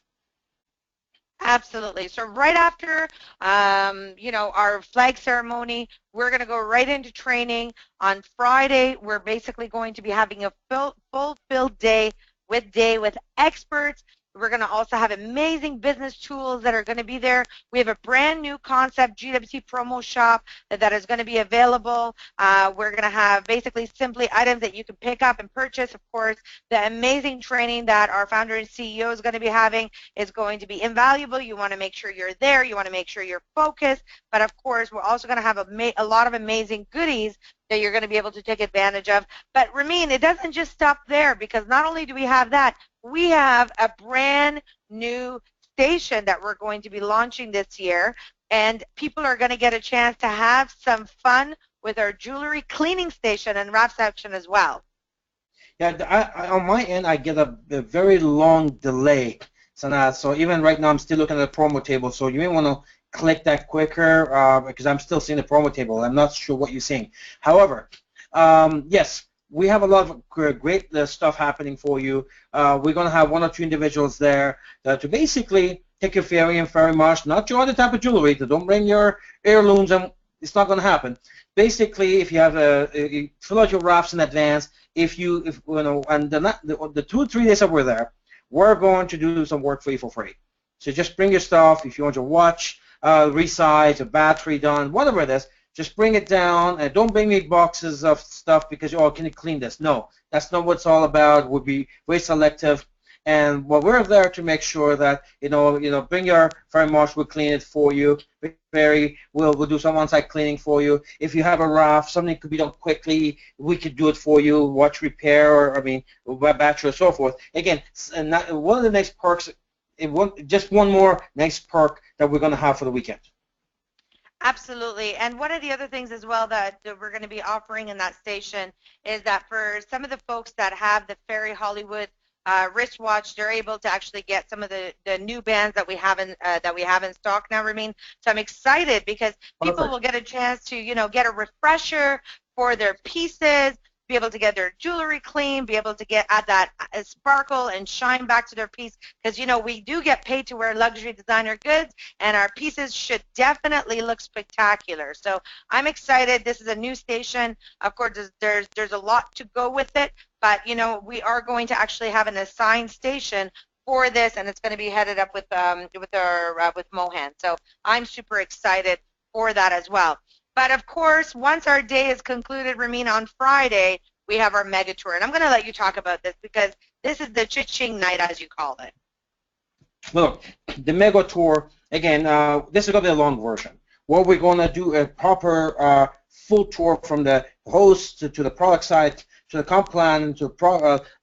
Absolutely. So right after, our flag ceremony, we're going to go right into training. On Friday, we're basically going to be having a full-filled day with experts. We're going to also have amazing business tools that are going to be there. We have a brand new concept, GWT promo shop, that is going to be available. We're going to have basically simply items that you can pick up and purchase. Of course, the amazing training that our founder and CEO is going to be having is going to be invaluable. You want to make sure you're there. You want to make sure you're focused. But of course, we're also going to have a lot of amazing goodies that you're going to be able to take advantage of. But Ramin, it doesn't just stop there, because not only do we have that, we have a brand new station that we're going to be launching this year, and people are going to get a chance to have some fun with our jewelry cleaning station and wrap section as well. Yeah, on my end, I get a very long delay, Sanaz. So even right now, I'm still looking at the promo table. So you may want to click that quicker because I'm still seeing the promo table. I'm not sure what you're seeing. However, yes, we have a lot of great stuff happening for you. We're going to have one or two individuals there to basically take your fairy and fairy marsh, not your other type of jewelry. So don't bring your heirlooms, and it's not going to happen. Basically, if you have you fill out your wraps in advance, and the 2 or 3 days that we're there, we're going to do some work for you for free. So just bring your stuff. If you want your watch resized, a battery done, whatever it is, just bring it down, and don't bring me boxes of stuff because, oh, can you clean this? No, that's not what it's all about. We'll be very selective, and we're there to make sure that, bring your fairy marsh, we'll clean it for you. We'll do some on-site cleaning for you. If you have a raft, something could be done quickly, we could do it for you, watch repair, or battery or so forth. Again, one of the next perks, just one more nice perk that we're going to have for the weekend. Absolutely. And one of the other things as well that we're going to be offering in that station is that for some of the folks that have the Fairy Hollywood wristwatch, they're able to actually get some of the new bands that we have in stock now, Ramin. So I'm excited because people will get a chance to, get a refresher for their pieces, be able to get their jewelry clean, be able to add that sparkle and shine back to their piece, because we do get paid to wear luxury designer goods, and our pieces should definitely look spectacular. So I'm excited. This is a new station. Of course, there's a lot to go with it, but we are going to actually have an assigned station for this, and it's going to be headed up with Mohan. So I'm super excited for that as well. But of course, once our day is concluded, Ramin, on Friday, we have our mega tour. And I'm going to let you talk about this because this is the cha-ching night, as you call it. Look, the mega tour, again, this is going to be a long version. What we're going to do a proper full tour from the hosts, to the product side, to the comp plan, to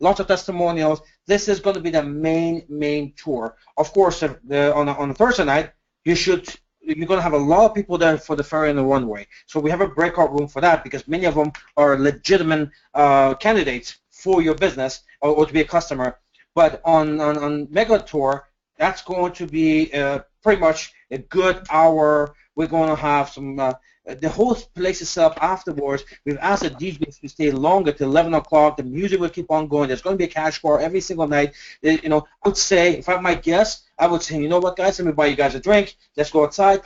lots of testimonials. This is going to be the main tour. Of course, on a Thursday night, you're going to have a lot of people there for the ferry and the runway. So we have a breakout room for that because many of them are legitimate candidates for your business or to be a customer. But on Mega Tour, that's going to be pretty much a good hour. We're going to have some, the whole place is set up afterwards. We've asked the DJs to stay longer till 11 o'clock. The music will keep on going. There's going to be a cash bar every single night. I would say, if I might guess, I would say, you know what, guys, let me buy you guys a drink. Let's go outside.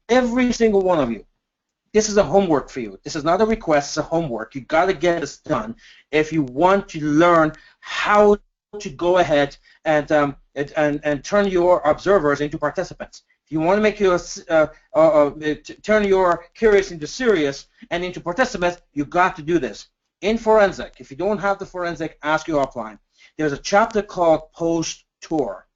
Every single one of you, this is a homework for you. This is not a request, it's a homework. You got to get this done if you want to learn how to go ahead and turn your observers into participants. If you want to make your turn your curious into serious and into participants, you got to do this. In forensic, if you don't have the forensic, ask your offline. There's a chapter called post-tour.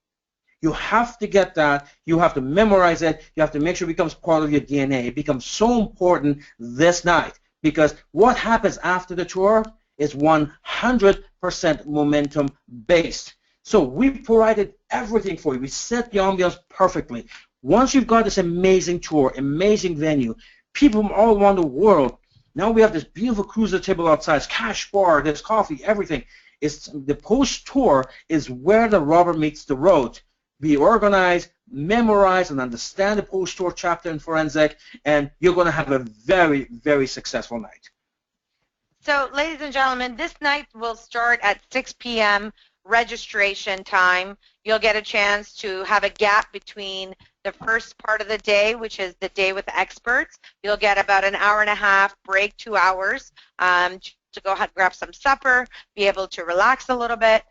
You have to get that. You have to memorize it. You have to make sure it becomes part of your DNA. It becomes so important this night because what happens after the tour is 100% momentum based. So we provided everything for you. We set the ambiance perfectly. Once you've got this amazing tour, amazing venue, people from all around the world, now we have this beautiful cruiser table outside, cash bar, there's coffee, everything. The post-tour is where the rubber meets the road. Be organized, memorize, and understand the post-tour chapter in forensic, and you're going to have a very, very successful night. So, ladies and gentlemen, this night will start at 6 p.m. registration time. You'll get a chance to have a gap between the first part of the day, which is the day with experts. You'll get about an hour and a half break, 2 hours, to go ahead and grab some supper, be able to relax a little bit,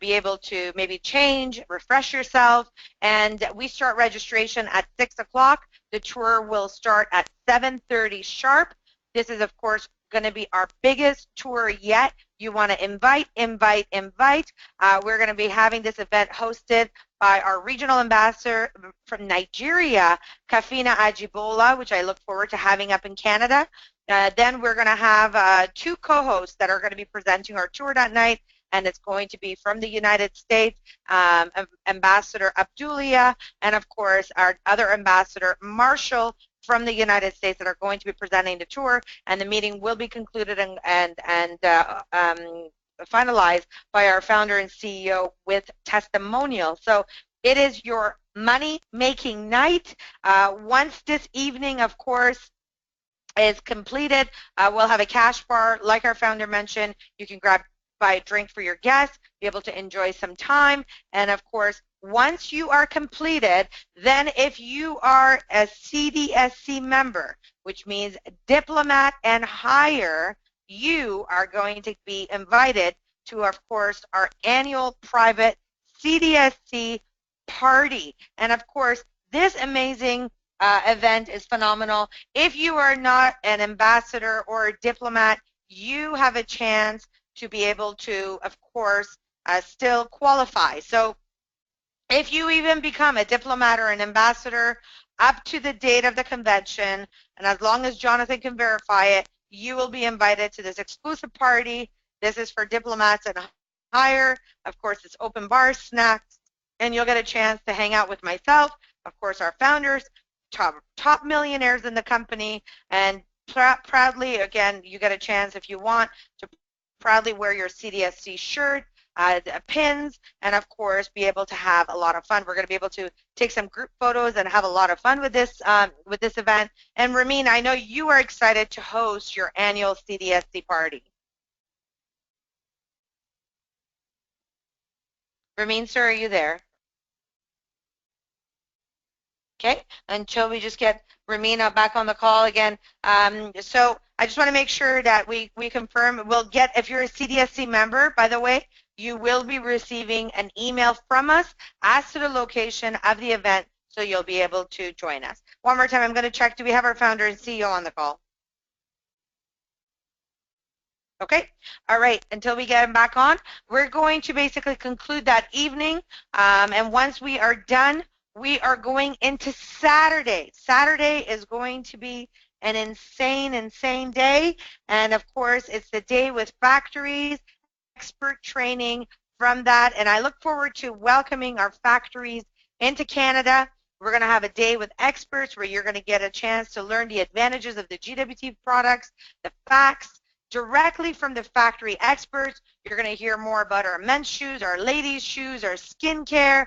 be able to maybe change, refresh yourself, and we start registration at 6 o'clock. The tour will start at 7:30 sharp. This is, of course, going to be our biggest tour yet. You want to invite. We're going to be having this event hosted by our regional ambassador from Nigeria, Kafina Ajibola, which I look forward to having up in Canada. Then we're going to have 2 co-hosts that are going to be presenting our tour that night, and it's going to be from the United States, Ambassador Abdulia, and of course our other ambassador, Marshall, from the United States, that are going to be presenting the tour, and the meeting will be concluded and finalized by our founder and CEO with testimonial. So it is your money-making night. Once this evening, of course, is completed, we'll have a cash bar. Like our founder mentioned, you can buy a drink for your guests, be able to enjoy some time, and of course, once you are completed, then if you are a CDSC member, which means diplomat and higher, you are going to be invited to, of course, our annual private CDSC party. And of course, this amazing event is phenomenal. If you are not an ambassador or a diplomat, you have a chance to be able to, of course, still qualify. So if you even become a diplomat or an ambassador up to the date of the convention, and as long as Jonathan can verify it, you will be invited to this exclusive party. This is for diplomats and higher. Of course, it's open bars, snacks, and you'll get a chance to hang out with myself, of course, our founders, top millionaires in the company, and proudly, again, you get a chance if you want to proudly wear your CDSC shirt, pins, and of course be able to have a lot of fun. We're going to be able to take some group photos and have a lot of fun with this event. And Ramin, I know you are excited to host your annual CDSC party. Ramin, sir, are you there? Okay, until we just get Ramin back on the call again. So I just want to make sure that we confirm. We'll get, if you're a CDSC member, by the way, you will be receiving an email from us as to the location of the event, so you'll be able to join us. One more time, I'm going to check, do we have our founder and CEO on the call? Okay, all right, until we get him back on, we're going to basically conclude that evening, and once we are done, we are going into Saturday. Saturday is going to be an insane day. And of course, it's the day with factories, expert training from that. And I look forward to welcoming our factories into Canada. We're going to have a day with experts where you're going to get a chance to learn the advantages of the GWT products, the facts, directly from the factory experts. You're going to hear more about our men's shoes, our ladies' shoes, our skincare.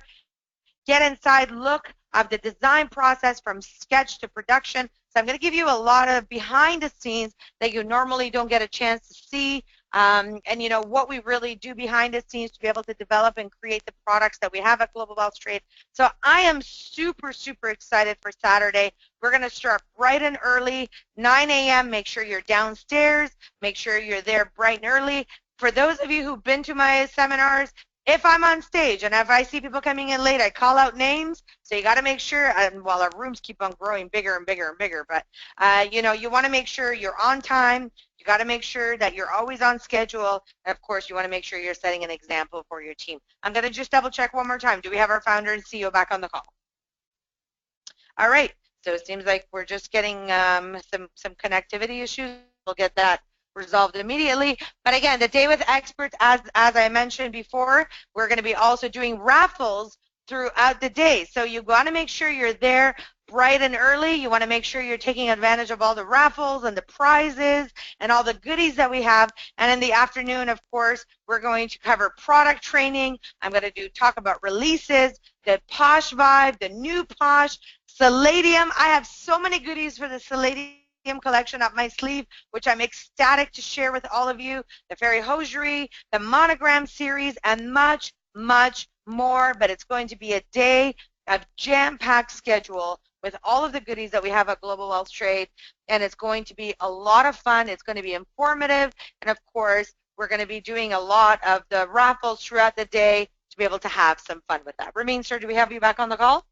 Get inside, look of the design process from sketch to production. So I'm going to give you a lot of behind the scenes that you normally don't get a chance to see. And you know what we really do behind the scenes to be able to develop and create the products that we have at Global Wealth Trade. So I am super excited for Saturday. We're going to start bright and early, 9 a.m. Make sure you're downstairs. Make sure you're there bright and early. For those of you who've been to my seminars, if I'm on stage and if I see people coming in late, I call out names. So you got to make sure, and while our rooms keep on growing bigger and bigger and bigger, but you know, you want to make sure you're on time. You got to make sure that you're always on schedule. And of course, you want to make sure you're setting an example for your team. I'm going to just double check one more time. Do we have our founder and CEO back on the call? All right. So it seems like we're just getting some connectivity issues. We'll get that resolved immediately. But again, the day with experts, as I mentioned before, we're going to be also doing raffles throughout the day. So you want to make sure you're there bright and early. You want to make sure you're taking advantage of all the raffles and the prizes and all the goodies that we have. And in the afternoon, of course, we're going to cover product training. I'm going to talk about releases, the Posh Vibe, the new Posh, Palladium. I have so many goodies for the Palladium collection up my sleeve, which I'm ecstatic to share with all of you. The Fairy Hosiery, the Monogram series, and much more. But it's going to be a day of jam-packed schedule with all of the goodies that we have at Global Wealth Trade, and it's going to be a lot of fun. It's going to be informative, and of course, we're going to be doing a lot of the raffles throughout the day to be able to have some fun with that. Ramin, sir, do we have you back on the call?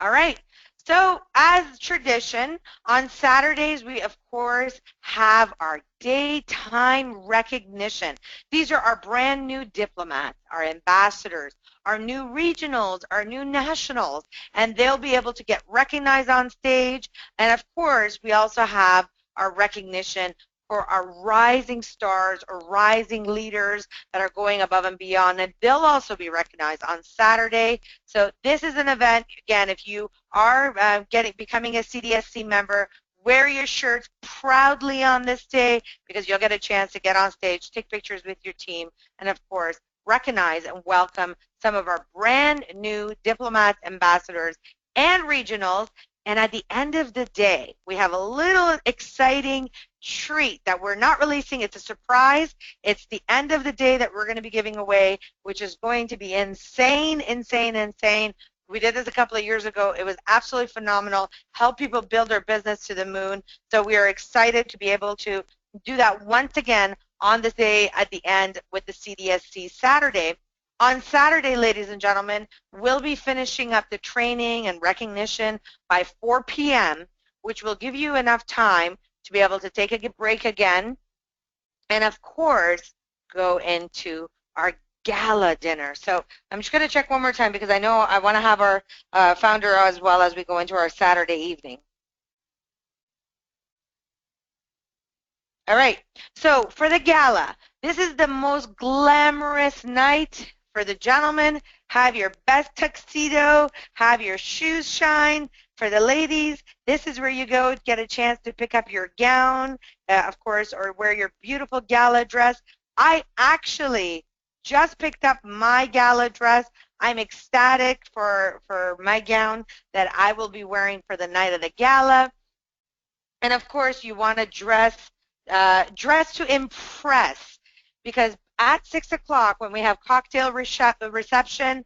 All right. So as tradition, on Saturdays, we, of course, have our daytime recognition. These are our brand new diplomats, our ambassadors, our new regionals, our new nationals, and they'll be able to get recognized on stage. And of course, we also have our recognition for our rising stars or rising leaders that are going above and beyond, and they'll also be recognized on Saturday. So this is an event, again, if you are becoming a CDSC member, wear your shirts proudly on this day because you'll get a chance to get on stage, take pictures with your team, and of course, recognize and welcome some of our brand new diplomats, ambassadors, and regionals. And at the end of the day, we have a little exciting treat that we're not releasing. It's a surprise. It's the end of the day that we're going to be giving away, which is going to be insane. We did this a couple of years ago. It was absolutely phenomenal. Help people build their business to the moon. So we are excited to be able to do that once again on this day at the end with the CDSC Saturday. On Saturday, ladies and gentlemen, we'll be finishing up the training and recognition by 4 p.m., which will give you enough time to be able to take a break again and, of course, go into our gala dinner. So I'm just going to check one more time because I know I want to have our founder as well as we go into our Saturday evening. All right, so for the gala, this is the most glamorous night. For the gentlemen, have your best tuxedo, have your shoes shine. For the ladies, this is where you go get a chance to pick up your gown, of course, or wear your beautiful gala dress. I actually just picked up my gala dress. I'm ecstatic for my gown that I will be wearing for the night of the gala. And of course, you want to dress to impress, because at 6 o'clock when we have cocktail reception,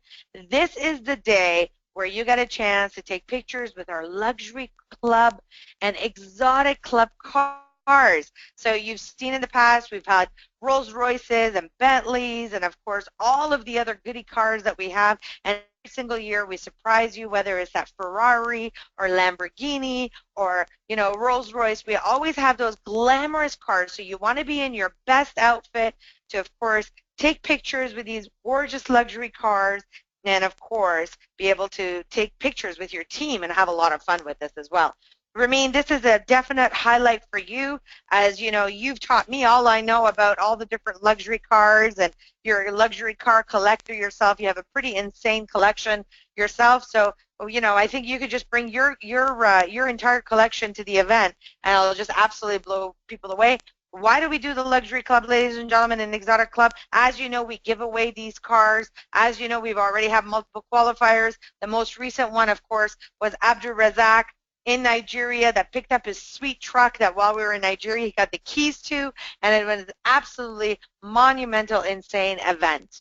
this is the day where you get a chance to take pictures with our luxury club and exotic club cars. So you've seen in the past, we've had Rolls Royces and Bentleys and, of course, all of the other goodie cars that we have. And every single year we surprise you, whether it's that Ferrari or Lamborghini or, you know, Rolls Royce. We always have those glamorous cars. So you want to be in your best outfit to, of course, take pictures with these gorgeous luxury cars and of course be able to take pictures with your team and have a lot of fun with this as well. Ramin, this is a definite highlight for you. As you know, you've taught me all I know about all the different luxury cars, and you're a luxury car collector yourself. You have a pretty insane collection yourself. So, you know, I think you could just bring your entire collection to the event, and it'll just absolutely blow people away. Why do we do the Luxury Club, ladies and gentlemen, and Exotic Club? As you know, we give away these cars. As you know, we've already have multiple qualifiers. The most recent one, of course, was Abdul Razak in Nigeria that picked up his sweet truck that while we were in Nigeria he got the keys to, and it was an absolutely monumental, insane event.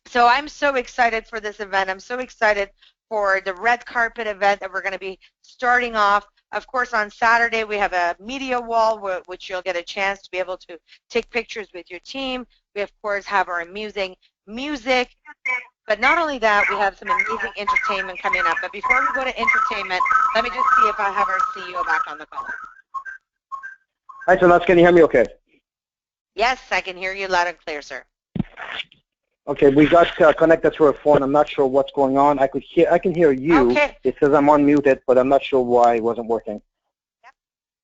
So I'm so excited for this event. I'm so excited for the red carpet event that we're going to be starting off. Of course, on Saturday we have a media wall which you'll get a chance to be able to take pictures with your team. We of course have our amusing music. But not only that, we have some amazing entertainment coming up. But before we go to entertainment, let me just see if I have our CEO back on the call. Hi, Sanaz. Can you hear me okay? Yes, I can hear you loud and clear, sir. Okay, we got connected through a phone. I'm not sure what's going on. I can hear you. Okay. It says I'm unmuted, but I'm not sure why it wasn't working.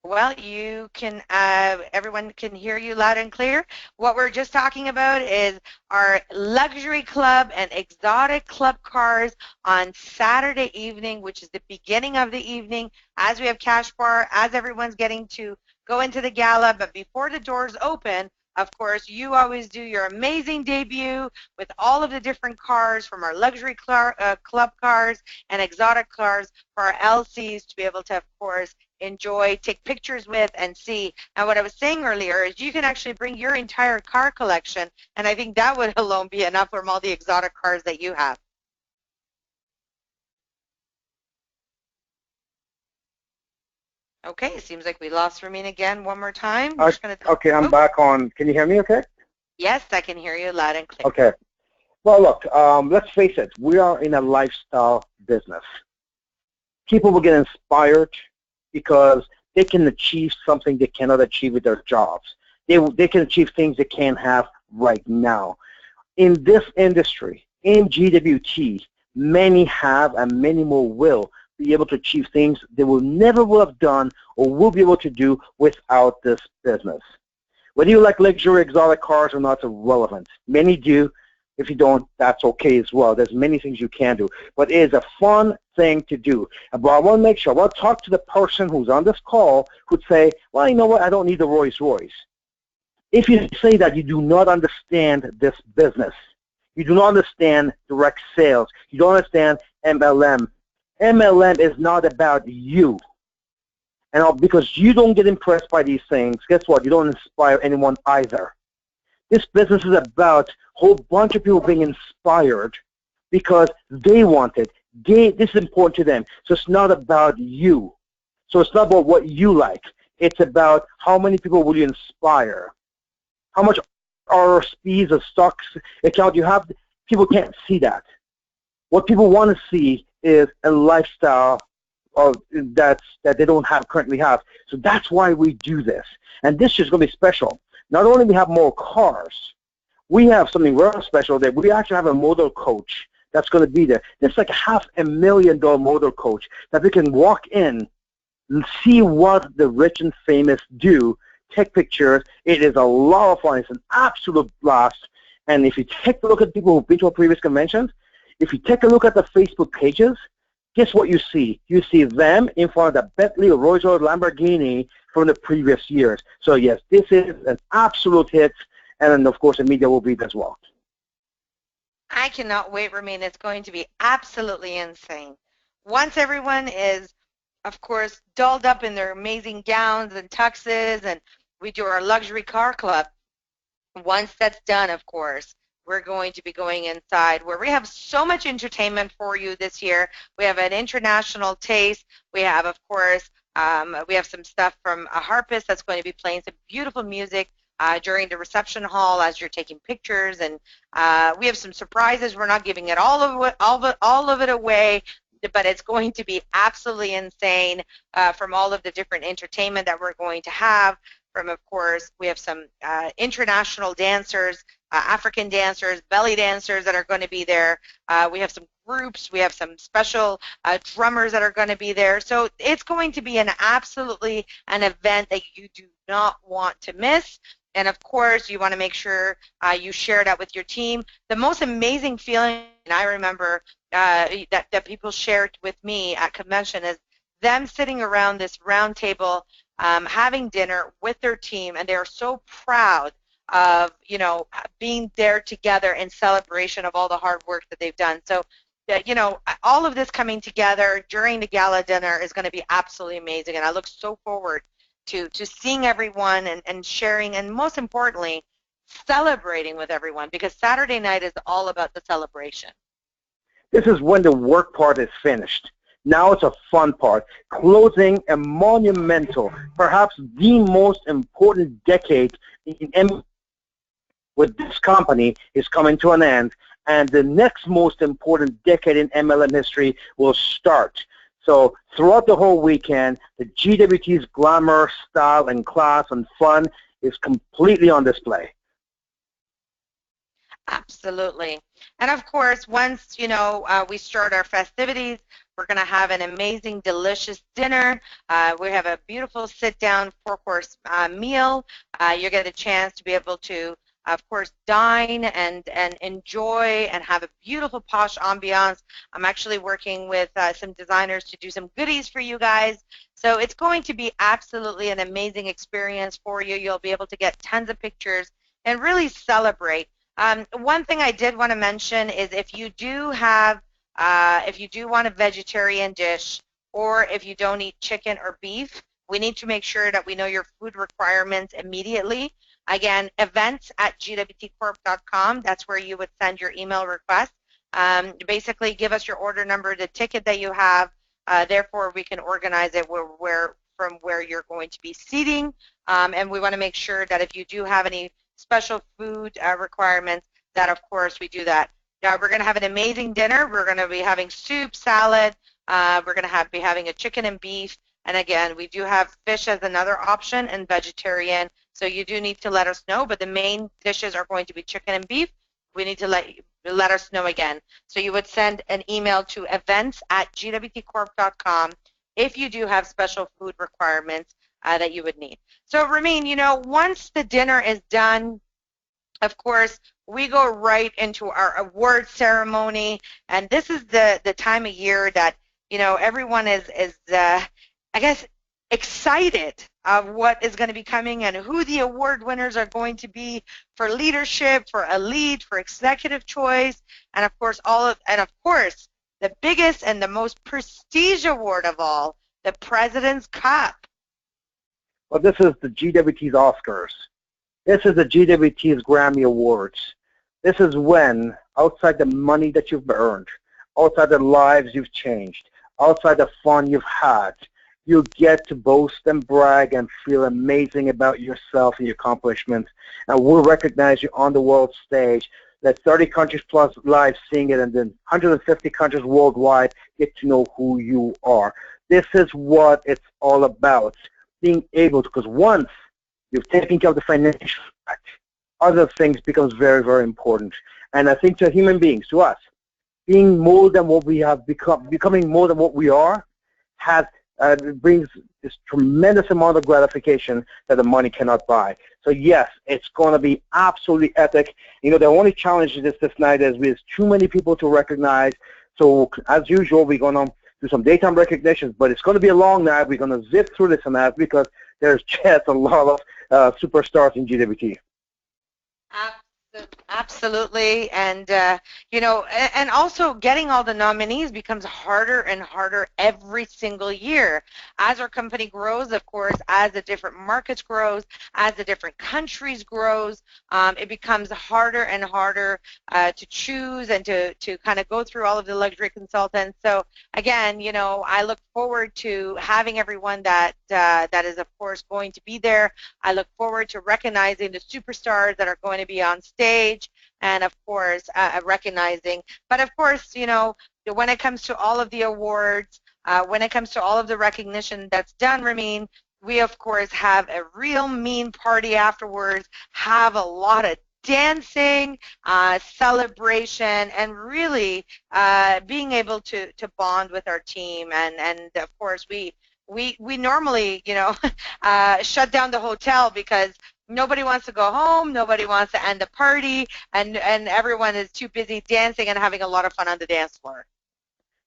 Well, you can, everyone can hear you loud and clear. What we're just talking about is our luxury club and exotic club cars on Saturday evening, which is the beginning of the evening, as we have cash bar, as everyone's getting to go into the gala. But before the doors open, of course, you always do your amazing debut with all of the different cars from our luxury club cars and exotic cars for our LCs to be able to, of course, enjoy, take pictures with, and see. And what I was saying earlier is you can actually bring your entire car collection, and I think that would alone be enough from all the exotic cars that you have. Okay, it seems like we lost Ramin again one more time. Okay, I'm back on. Can you hear me okay? Yes, I can hear you loud and clear. Okay. Well, look, let's face it. We are in a lifestyle business. People will get inspired because they can achieve something they cannot achieve with their jobs. They can achieve things they can't have right now. In this industry, in GWT, many have and many more will be able to achieve things they will never will have done or will be able to do without this business. Whether you like luxury exotic cars or not, it's irrelevant. Many do. If you don't, that's okay as well. There's many things you can do. But it is a fun thing to do. But I want to make sure, I want to talk to the person who's on this call who'd say, well, you know what, I don't need a Rolls Royce. If you say that, you do not understand this business. You do not understand direct sales. You don't understand MLM. MLM is not about you. And because you don't get impressed by these things, guess what? You don't inspire anyone either. This business is about a whole bunch of people being inspired because they want it. This is important to them. So it's not about you. So it's not about what you like. It's about how many people will you inspire. How much RSPs or stocks account you have. People can't see that. What people want to see is a lifestyle that they don't currently have. So that's why we do this. And this is going to be special. Not only we have more cars, we have something real special that we actually have a motor coach that's going to be there. It's like a $500,000 motor coach that we can walk in and see what the rich and famous do, take pictures. It is a lot of fun. It's an absolute blast. And if you take a look at people who've been to our previous conventions, if you take a look at the Facebook pages, guess what you see? You see them in front of the Bentley or Rolls-Royce Lamborghini from the previous years. So yes, this is an absolute hit, and then of course the media will be there as well. I cannot wait, Ramin. It's going to be absolutely insane. Once everyone is, of course, dolled up in their amazing gowns and tuxes, and we do our luxury car club, once that's done, of course, we're going to be going inside where we have so much entertainment for you this year. We have an international taste. We have, of course, we have some stuff from a harpist that's going to be playing some beautiful music during the reception hall as you're taking pictures, and we have some surprises. We're not giving it all of it away, but it's going to be absolutely insane from all of the different entertainment that we're going to have. From, of course, we have some international dancers African dancers, belly dancers that are going to be there. We have some groups. We have some special drummers that are going to be there. So it's going to be an event that you do not want to miss. And of course, you want to make sure you share that with your team. The most amazing feeling, and I remember that people shared with me at convention, is them sitting around this round table, having dinner with their team, and they are so proud of, you know, being there together in celebration of all the hard work that they've done. So, you know, all of this coming together during the gala dinner is going to be absolutely amazing, and I look so forward to seeing everyone and sharing, and most importantly, celebrating with everyone, because Saturday night is all about the celebration. This is when the work part is finished. Now it's a fun part, closing a monumental, perhaps the most important decade in MLM with this company is coming to an end, and the next most important decade in MLM history will start. So throughout the whole weekend, the GWT's glamour, style, and class and fun is completely on display. Absolutely. And of course, once, you know, we start our festivities, we're going to have an amazing, delicious dinner. We have a beautiful sit-down four-course meal. You get a chance to be able to, of course, dine and enjoy and have a beautiful posh ambiance. I'm actually working with some designers to do some goodies for you guys. So it's going to be absolutely an amazing experience for you. You'll be able to get tons of pictures and really celebrate. One thing I did want to mention is if you do want a vegetarian dish, or if you don't eat chicken or beef, we need to make sure that we know your food requirements immediately. Again, events@gwtcorp.com. That's where you would send your email request. Basically, give us your order number, the ticket that you have. Therefore, we can organize it from where you're going to be seating. And we want to make sure that if you do have any special food requirements, that of course we do that. Now we're going to have an amazing dinner. We're going to be having soup, salad. We're going to be having a chicken and beef. And again, we do have fish as another option and vegetarian. So you do need to let us know. But the main dishes are going to be chicken and beef. We need to let us know again. So you would send an email to events@gwtcorp.com if you do have special food requirements that you would need. So Ramin, you know, once the dinner is done, of course, we go right into our award ceremony, and this is the time of year that, you know, everyone is I guess, excited of what is going to be coming and who the award winners are going to be for leadership, for elite, for executive choice, and of course the biggest and the most prestige award of all, the President's Cup. Well, this is the GWT's Oscars. This is the GWT's Grammy Awards. This is when, outside the money that you've earned, outside the lives you've changed, outside the fun you've had, you get to boast and brag and feel amazing about yourself and your accomplishments. And we'll recognize you on the world stage. Let 30 countries plus live seeing it, and then 150 countries worldwide get to know who you are. This is what it's all about. Being able to, because once you've taken care of the financial aspect, other things becomes very, very important. And I think to human beings, to us, being more than what we have become, becoming more than what we are, brings this tremendous amount of gratification that the money cannot buy. So yes, it's going to be absolutely epic. You know, the only challenge this night is there's too many people to recognize. So as usual, we're going to do some daytime recognitions, but it's going to be a long night. We're going to zip through this and that because there's just a lot of superstars in GWT. Absolutely, and you know, and also getting all the nominees becomes harder and harder every single year as our company grows. Of course, as the different markets grows, as the different countries grows, it becomes harder and harder to choose and to kind of go through all of the luxury consultants. So again, you know, I look forward to having everyone that is of course going to be there. I look forward to recognizing the superstars that are going to be on stage, and of course recognizing. But of course, you know, when it comes to all of the awards, when it comes to all of the recognition that's done, Ramin, we of course have a real mean party afterwards, have a lot of dancing, celebration, and really being able to bond with our team. And of course, we normally, you know, shut down the hotel because nobody wants to go home, nobody wants to end the party, and everyone is too busy dancing and having a lot of fun on the dance floor.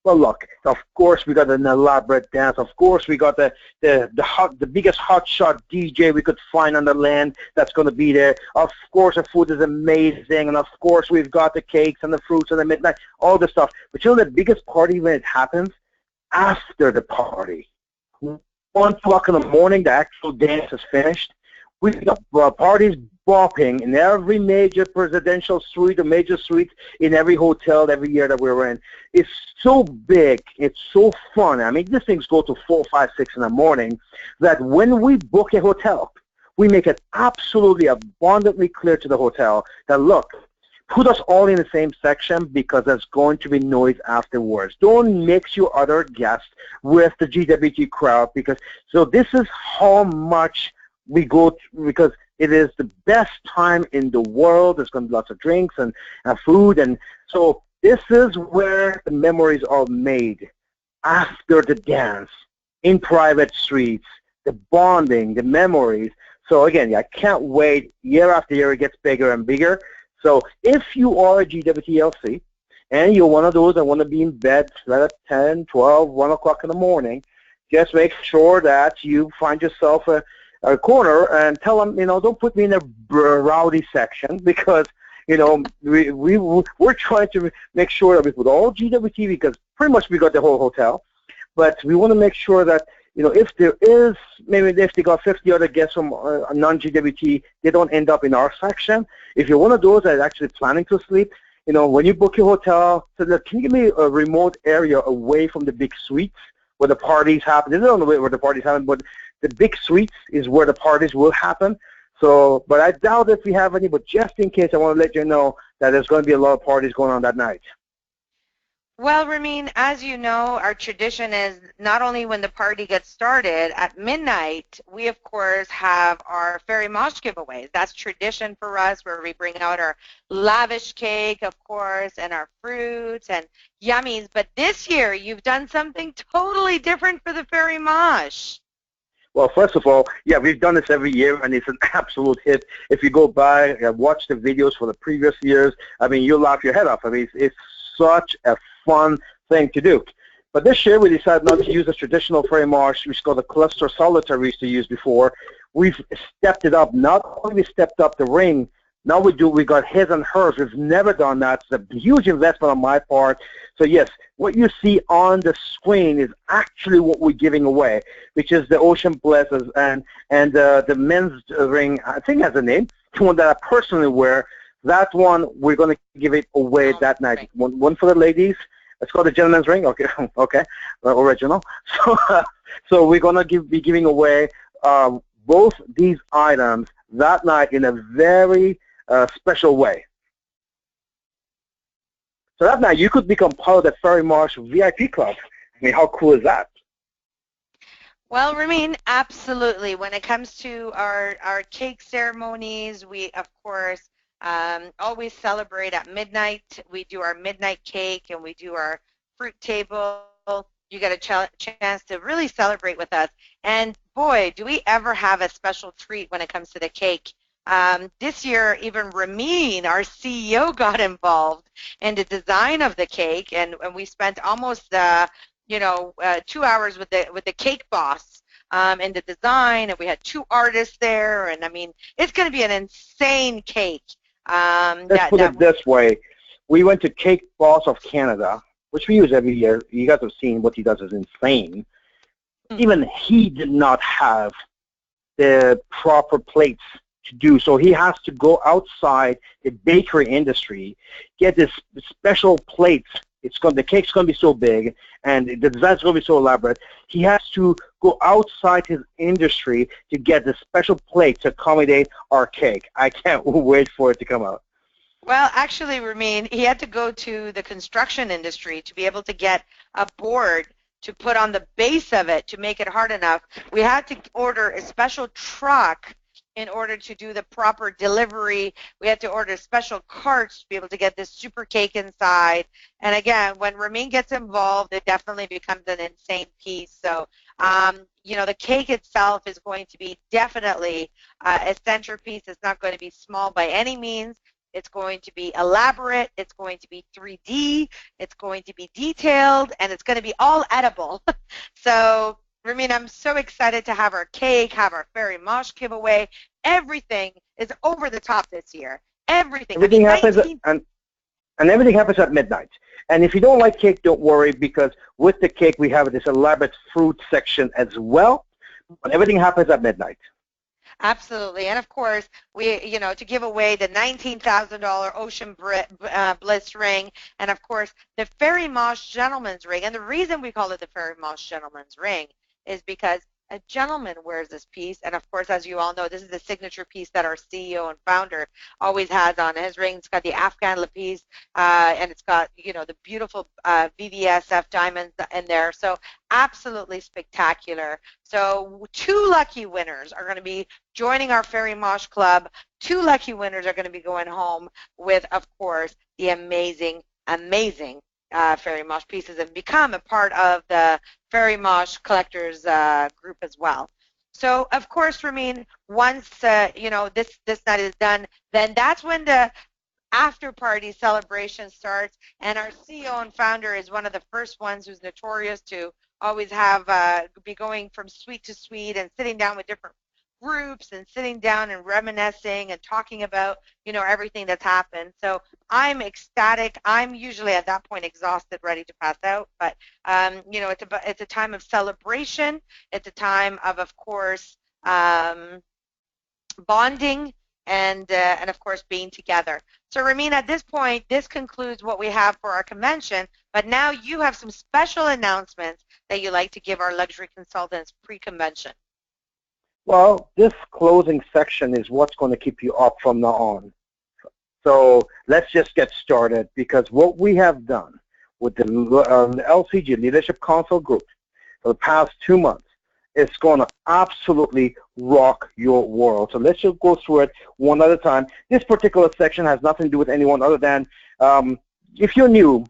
Well, look, of course we got an elaborate dance. Of course we got the biggest hotshot DJ we could find on the land that's going to be there. Of course the food is amazing, and of course we've got the cakes and the fruits and the midnight, all the stuff. But you know the biggest party when it happens? After the party. 1 o'clock in the morning, the actual dance is finished. We've got parties bopping in every major presidential suite or major suite in every hotel every year that we're in. It's so big. It's so fun. I mean, these things go to 4, 5, 6 in the morning that when we book a hotel, we make it absolutely abundantly clear to the hotel that, look, put us all in the same section because there's going to be noise afterwards. Don't mix your other guests with the GWT crowd so this is how much we go because it is the best time in the world. There's going to be lots of drinks and food, and so this is where the memories are made after the dance, in private suites, the bonding, the memories. So again, I can't wait. Year after year, it gets bigger and bigger. So if you are a GWT and you're one of those that want to be in bed at 10, 12, 1 o'clock in the morning, just make sure that you find yourself a corner and tell them, you know, don't put me in a rowdy section because, you know, we're trying to make sure that we put all GWT because pretty much we got the whole hotel, but we want to make sure that, you know, if there is, maybe if they got 50 other guests from non-GWT, they don't end up in our section. If you're one of those that are actually planning to sleep, you know, when you book your hotel, so look, can you give me a remote area away from the big suites where the parties happen? They don't know where the parties happen, but the big suites is where the parties will happen. So, but I doubt if we have any, but just in case, I want to let you know that there's going to be a lot of parties going on that night. Well, Ramin, as you know, our tradition is not only when the party gets started at midnight, we of course have our fairy mosh giveaways. That's tradition for us, where we bring out our lavish cake, of course, and our fruits and yummies. But this year, you've done something totally different for the fairy mosh. Well, first of all, yeah, we've done this every year, and it's an absolute hit. If you go by and watch the videos for the previous years, I mean, you'll laugh your head off. I mean, it's such a fun thing to do. But this year, we decided not to use the traditional fairy marsh, which is called the cluster solitaire we used to use before. We've stepped it up. Not only we stepped up the ring, now we got his and hers. We've never done that. It's a huge investment on my part. So yes, what you see on the screen is actually what we're giving away, which is the Ocean Bliss and the men's ring. I think has a name. The one that I personally wear. That one we're going to give it away that night. One for the ladies. It's called the gentleman's ring. Okay, okay, original. So we're going to be giving away both these items that night in a very special way. So that night you could become part of the Fairy Marsh VIP club. I mean, how cool is that? Well, Ramin, absolutely. When it comes to our cake ceremonies, we, of course, always celebrate at midnight. We do our midnight cake and we do our fruit table. You get a chance to really celebrate with us. And boy, do we ever have a special treat when it comes to the cake. This year, even Ramin, our CEO, got involved in the design of the cake, and we spent almost 2 hours with the cake boss in the design, and we had 2 artists there, and I mean, it's going to be an insane cake. Let's put it this way. We went to Cake Boss of Canada, which we use every year. You guys have seen what he does is insane. Even he did not have the proper plates to do, so he has to go outside the bakery industry, get this special plates. The cake's going to be so big, and the design's going to be so elaborate. He has to go outside his industry to get the special plate to accommodate our cake. I can't wait for it to come out. Well, actually, Ramin, he had to go to the construction industry to be able to get a board to put on the base of it to make it hard enough. We had to order a special truck in order to do the proper delivery. We had to order special carts to be able to get this super cake inside. And again, when Ramin gets involved, it definitely becomes an insane piece. So, you know, the cake itself is going to be definitely a centerpiece. It's not going to be small by any means. It's going to be elaborate. It's going to be 3D. It's going to be detailed, and it's going to be all edible. So, Ramin, I'm so excited to have our cake, have our fairy mosh giveaway. Everything is over the top this year. Everything. Everything happens and everything happens at midnight. And if you don't like cake, don't worry, because with the cake we have this elaborate fruit section as well. But everything happens at midnight. Absolutely. And of course, we, you know, to give away the $19,000 Ocean Bliss ring, and of course, the Fairy Mosh Gentleman's Ring. And the reason we call it the Fairy Mosh Gentleman's Ring is because a gentleman wears this piece, and of course, as you all know, this is the signature piece that our CEO and founder always has on his ring. It's got the Afghan lapis, and it's got, you know, the beautiful VVSF diamonds in there. So absolutely spectacular. So 2 lucky winners are going to be joining our Fairy Mosh Club. 2 lucky winners are going to be going home with, of course, the amazing Fairy Mosh pieces and become a part of the Fairy Mosh Collectors group as well. So, of course, Ramin, once you know, this night is done, then that's when the after party celebration starts, and our CEO and founder is one of the first ones who's notorious to always have be going from suite to suite and sitting down with different groups and sitting down and reminiscing and talking about, you know, everything that's happened. So I'm ecstatic. I'm usually at that point exhausted, ready to pass out. But you know, it's a time of celebration. It's a time of course, bonding and of course being together. So Ramin, at this point, this concludes what we have for our convention. But now you have some special announcements that you like to give our luxury consultants pre-convention. Well, this closing section is what's going to keep you up from now on. So let's just get started, because what we have done with the LCG Leadership Council Group for the past 2 months is going to absolutely rock your world. So let's just go through it one at a time. This particular section has nothing to do with anyone other than, if you're new,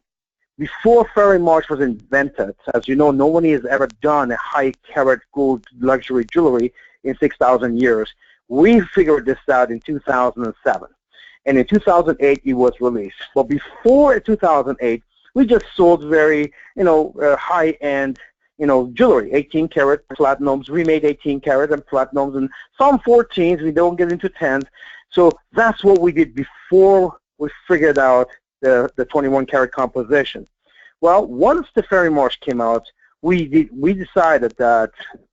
before Fairy Mosh was invented, as you know, no one has ever done a high-carat gold luxury jewelry in 6,000 years. We figured this out in 2007, and in 2008 it was released. But before 2008, we just sold very, you know, high-end, you know, jewelry, 18-carat platinums. We made 18-carat and platinums, and some 14s. We don't get into 10s. So that's what we did before we figured out the 21-carat composition. Well, once the Fairy Mosh came out, we decided that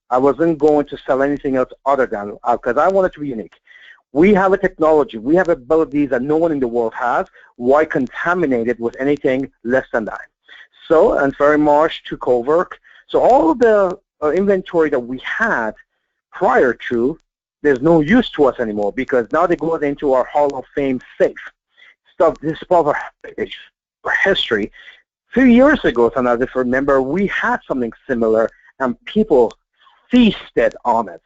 I wasn't going to sell anything else other than, because I wanted to be unique. We have a technology, we have abilities that no one in the world has. Why contaminate it with anything less than that? So, and Fairy Mosh took over. So all of the inventory that we had prior to, there's no use to us anymore, because now they go into our Hall of Fame safe. Stuff, this is part of our history. A few years ago, Sanaz, if you remember, we had something similar, and people feasted on it.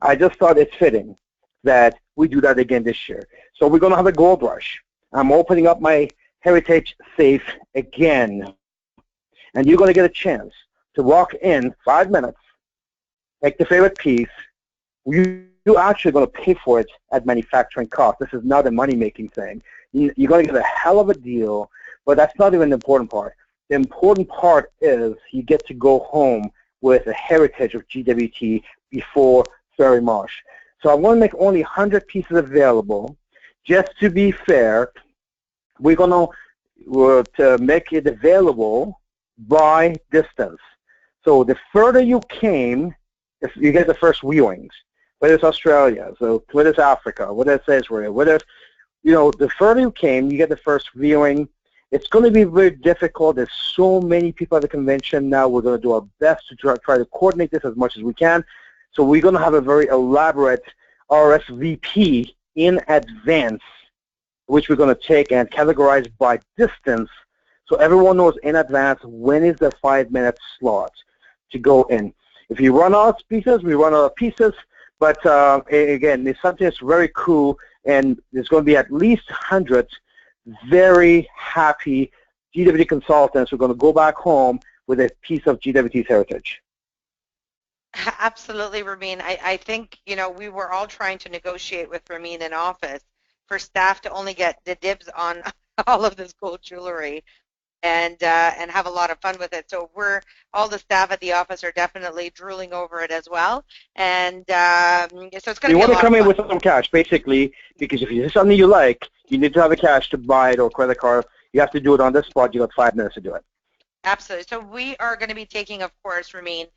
I just thought it's fitting that we do that again this year. So we're going to have a gold rush. I'm opening up my heritage safe again, and you're going to get a chance to walk in 5 minutes, take the favorite piece. You're actually going to pay for it at manufacturing cost. This is not a money-making thing. You're going to get a hell of a deal, but that's not even the important part. The important part is you get to go home with a heritage of GWT before Fairy Mosh. So I'm going to make only 100 pieces available. Just to be fair, we're going to make it available by distance. So the further you came, if you get the first viewings, whether it's Australia, so whether it's Africa, whether it's Israel, whether it's, you know, the further you came, you get the first viewing. It's going to be very difficult. There's so many people at the convention now. We're going to do our best to try to coordinate this as much as we can. So we're going to have a very elaborate RSVP in advance, which we're going to take and categorize by distance, so everyone knows in advance when is the 5-minute slot to go in. If you run out of pieces, we run out of pieces. But again, it's something that's very cool, and there's going to be at least 100 very happy GWT consultants who are going to go back home with a piece of GWT's heritage. Absolutely, Ramin. I think, we were all trying to negotiate with Ramin in office for staff to only get the dibs on all of this gold jewelry and have a lot of fun with it. So all the staff at the office are definitely drooling over it as well. And so it's going to be a lot of fun. You want to come in with some cash, basically, because if it's something you like, you need to have the cash to buy it or credit card. You have to do it on the spot. You got 5 minutes to do it. Absolutely. So we are going to be taking, of course, Ramin,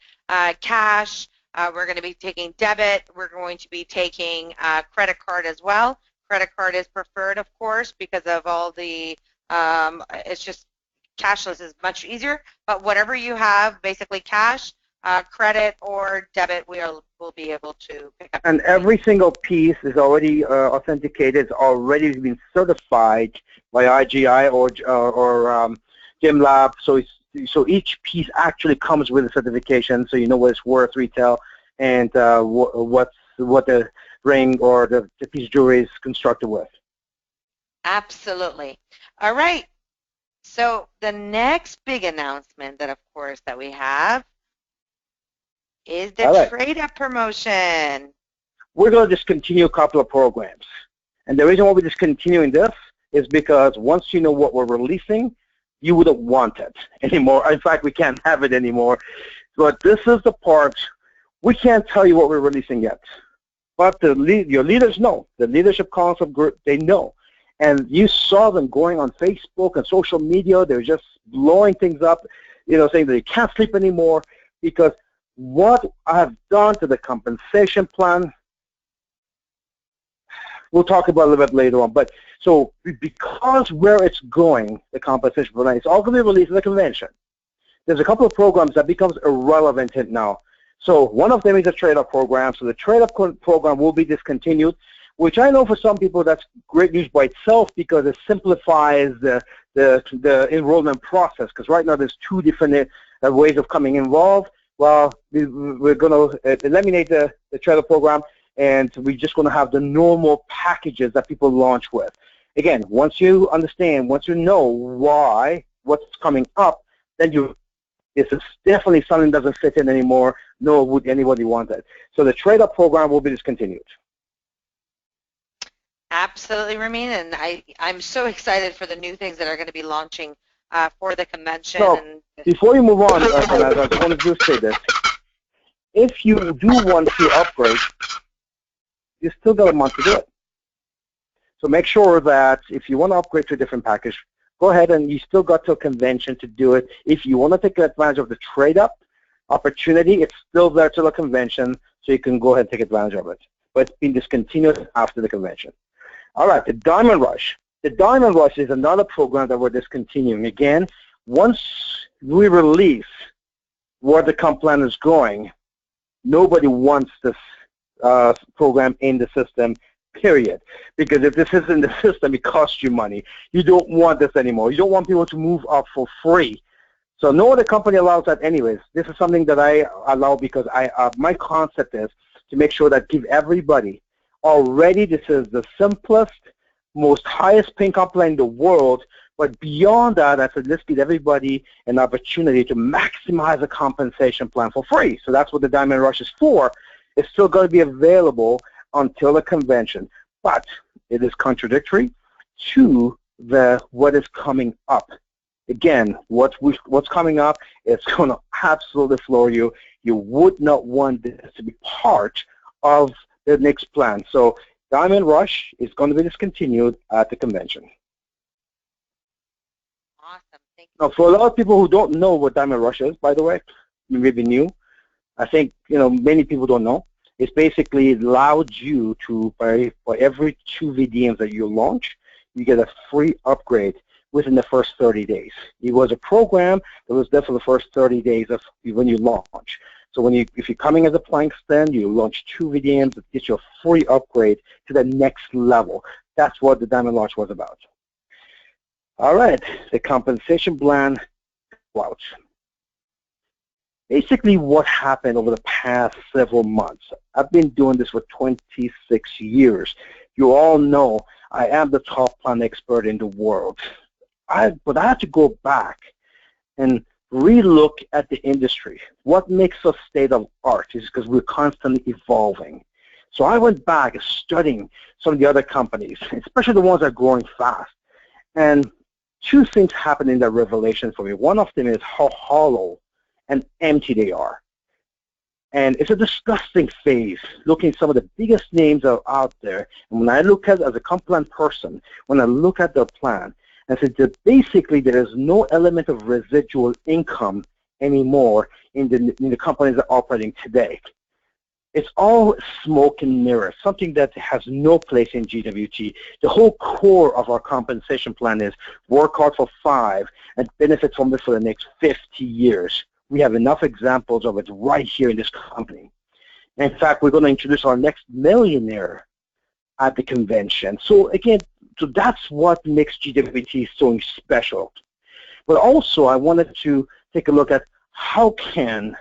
cash. We're going to be taking debit. We're going to be taking credit card as well. Credit card is preferred, of course, because of all the, it's just cashless is much easier. But whatever you have, basically cash, credit, or debit, will be able to pick up. And every single piece is already authenticated. It's already been certified by IGI or GymLab. So each piece actually comes with a certification, so you know what it's worth retail and what the ring or the piece of jewelry is constructed with. Absolutely. All right. So the next big announcement that, of course, that we have is the trade-up promotion. We're going to discontinue a couple of programs. And the reason why we're discontinuing this is because once you know what we're releasing, you wouldn't want it anymore. In fact, we can't have it anymore. But this is the part, we can't tell you what we're releasing yet. But your leaders know. The leadership concept group, they know. And you saw them going on Facebook and social media. They're just blowing things up, saying that you can't sleep anymore because what I've done to the compensation plan, we'll talk about it a little bit later on. But so because where it's going, the compensation plan, it's all going to be released in the convention. There's a couple of programs that becomes irrelevant now. So one of them is a trade-up program. So the trade-up program will be discontinued, which I know for some people that's great news by itself because it simplifies the enrollment process. Because right now there's 2 different ways of coming involved. Well, we're going to eliminate the trade-up program, and we're just going to have the normal packages that people launch with. Again, once you understand, once you know what's coming up, then this is definitely something that doesn't fit in anymore, nor would anybody want it. So the trade-up program will be discontinued. Absolutely, Ramin, and I'm so excited for the new things that are going to be launching for the convention. So before you move on, Sanaz, I just want to say this. If you do want to upgrade, you still got a month to do it. So make sure that if you want to upgrade to a different package, go ahead and you still got to a convention to do it. If you want to take advantage of the trade-up opportunity, it's still there to the convention, so you can go ahead and take advantage of it. But it's been discontinued after the convention. All right, the Diamond Rush. The Diamond Rush is another program that we're discontinuing. Again, once we release where the comp plan is going, nobody wants this program in the system, period. Because if this is in the system, it costs you money. You don't want this anymore. You don't want people to move up for free. So no other company allows that anyways. This is something that I allow because my concept is to make sure that give everybody already, this is the simplest, most highest paying comp plan in the world, but beyond that, I said, let's give everybody an opportunity to maximize a compensation plan for free. So that's what the Diamond Rush is for. It's still going to be available until the convention, but it is contradictory to what is coming up. Again, what's coming up, it's going to absolutely floor you. You would not want this to be part of the next plan. So Diamond Rush is going to be discontinued at the convention. Awesome. Thank you. Now, for a lot of people who don't know what Diamond Rush is, by the way, maybe new, I think many people don't know. It's basically allowed you to, for every 2 VDMs that you launch, you get a free upgrade within the first 30 days. It was a program that was there for the first 30 days of when you launch. So if you're coming as a plank stand, you launch 2 VDMs that get you a free upgrade to the next level. That's what the Diamond Launch was about. All right, the compensation plan. Wow. basically what happened over the past several months. I've been doing this for 26 years. You all know I am the top plan expert in the world. But I had to go back and relook at the industry. What makes us state of art is because we're constantly evolving. So I went back studying some of the other companies, especially the ones that are growing fast. And two things happened in that revelation for me. One of them is how hollow and empty they are. And it's a disgusting phase, looking at some of the biggest names that are out there. And when I look at, as a compliant person, when I look at their plan, and said that basically there is no element of residual income anymore in the companies that are operating today. It's all smoke and mirrors, something that has no place in GWT. The whole core of our compensation plan is work hard for 5 and benefit from this for the next 50 years. We have enough examples of it right here in this company. In fact, we're going to introduce our next millionaire at the convention. So again, so that's what makes GWT so special. But also, I wanted to take a look at how can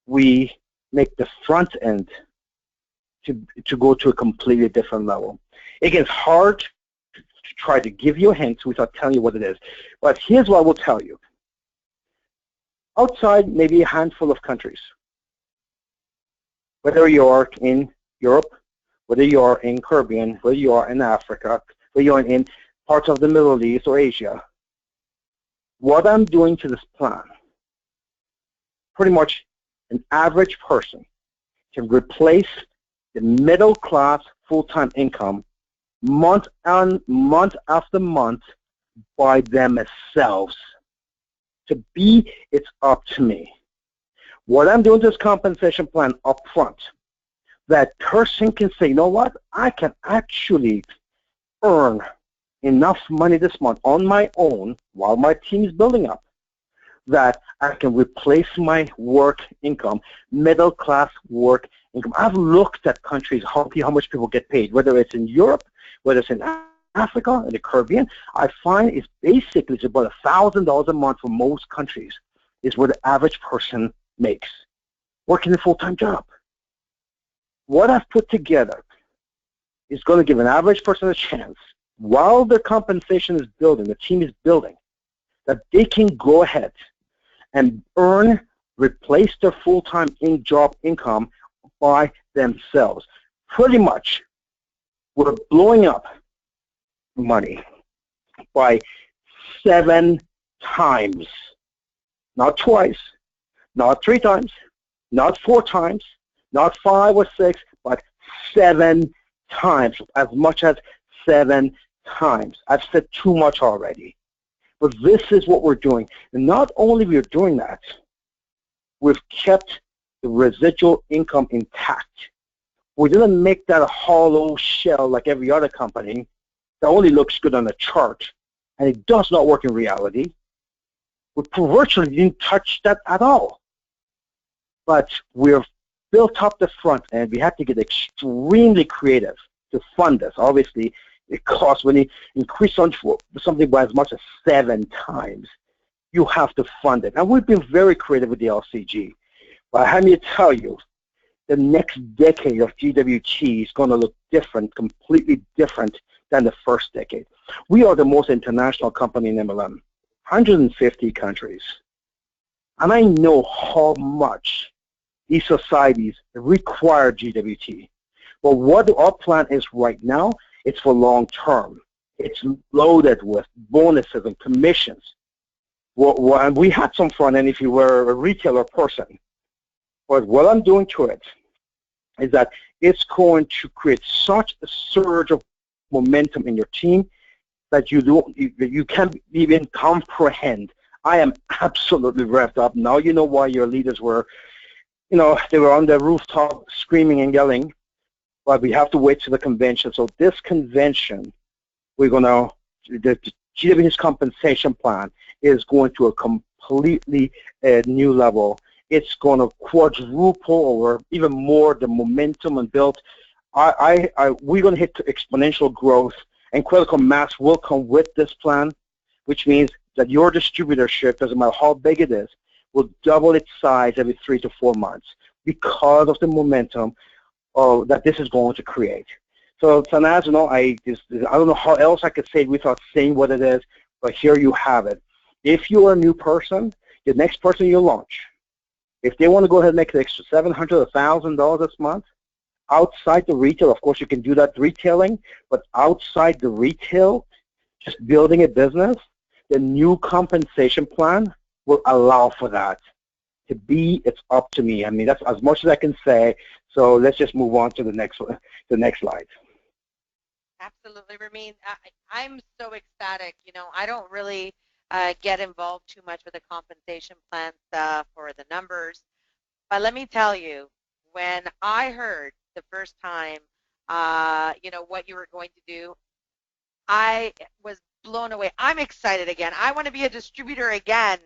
we make the front end to go to a completely different level. Again, it's hard to try to give you a hint without telling you what it is. But here's what I will tell you. Outside maybe a handful of countries, whether you are in Europe, whether you are in Caribbean, whether you are in Africa, whether you are in parts of the Middle East or Asia, what I'm doing to this plan, pretty much an average person can replace the middle class full-time income month after month by themselves. To be, it's up to me. What I'm doing to this compensation plan up front, that person can say, you know what, I can actually earn enough money this month on my own while my team is building up that I can replace my work income, middle class work income. I've looked at countries, how much people get paid, whether it's in Europe, whether it's in Africa, in the Caribbean. I find it's basically it's about $1,000 a month for most countries is what the average person makes working a full-time job. What I've put together is going to give an average person a chance while their compensation is building, the team is building, that they can go ahead and replace their full-time job income by themselves. Pretty much, we're blowing up money by 7 times. Not twice, not 3 times, not 4 times, not 5 or 6, but 7 times, as much as 7 times. I've said too much already. But this is what we're doing. And not only we're doing that, we've kept the residual income intact. We didn't make that a hollow shell like every other company that only looks good on a chart, and it does not work in reality. We virtually didn't touch that at all. But we've built up the front end. We have to get extremely creative to fund this. Obviously, it costs, when you increase something by as much as 7 times, you have to fund it. And we've been very creative with the LCG. But let me tell you, the next decade of GWT is going to look different, completely different than the first decade. We are the most international company in MLM, 150 countries. And I know how much these societies require GWT. But what our plan is right now, it's for long term. It's loaded with bonuses and commissions. And we had some front end if you were a retailer person. But what I'm doing to it is that it's going to create such a surge of momentum in your team that you can't even comprehend. I am absolutely revved up. Now you know why your leaders were, they were on the rooftop screaming and yelling. But we have to wait to the convention. So this convention, the GWT's compensation plan is going to a completely new level. It's going to quadruple or even more the momentum and build. We're going to hit exponential growth, and critical mass will come with this plan, which means that your distributorship, doesn't matter how big it is, will double its size every 3 to 4 months because of the momentum that this is going to create. So Sanaz, I don't know how else I could say it without saying what it is, but here you have it. If you're a new person, the next person you launch, if they want to go ahead and make an extra $700 or $1,000 this month, outside the retail, of course you can do that retailing, but outside the retail, just building a business, the new compensation plan will allow for that. To be, it's up to me. I mean, that's as much as I can say. So let's just move on to the next slide. Absolutely, Ramin. I'm so ecstatic. I don't really get involved too much with the compensation plan stuff or the numbers. But let me tell you, when I heard the first time, what you were going to do, I was blown away. I'm excited again. I want to be a distributor again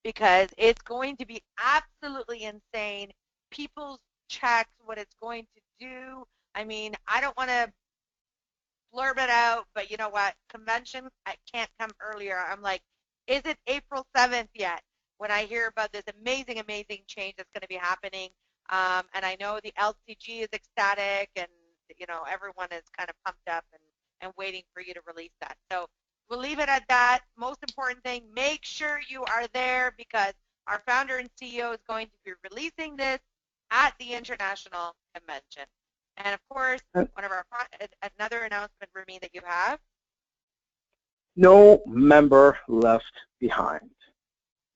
because it's going to be absolutely insane. People's checks, what it's going to do. I mean, I don't want to blurb it out, but you know what? Convention, I can't come earlier. I'm like, is it April 7th yet? When I hear about this amazing, amazing change that's going to be happening, and I know the LCG is ecstatic, and everyone is kind of pumped up and waiting for you to release that. So we'll leave it at that. Most important thing, make sure you are there because our founder and CEO is going to be releasing this at the International Convention. And of course, another announcement, Ramin, that you have. No member left behind.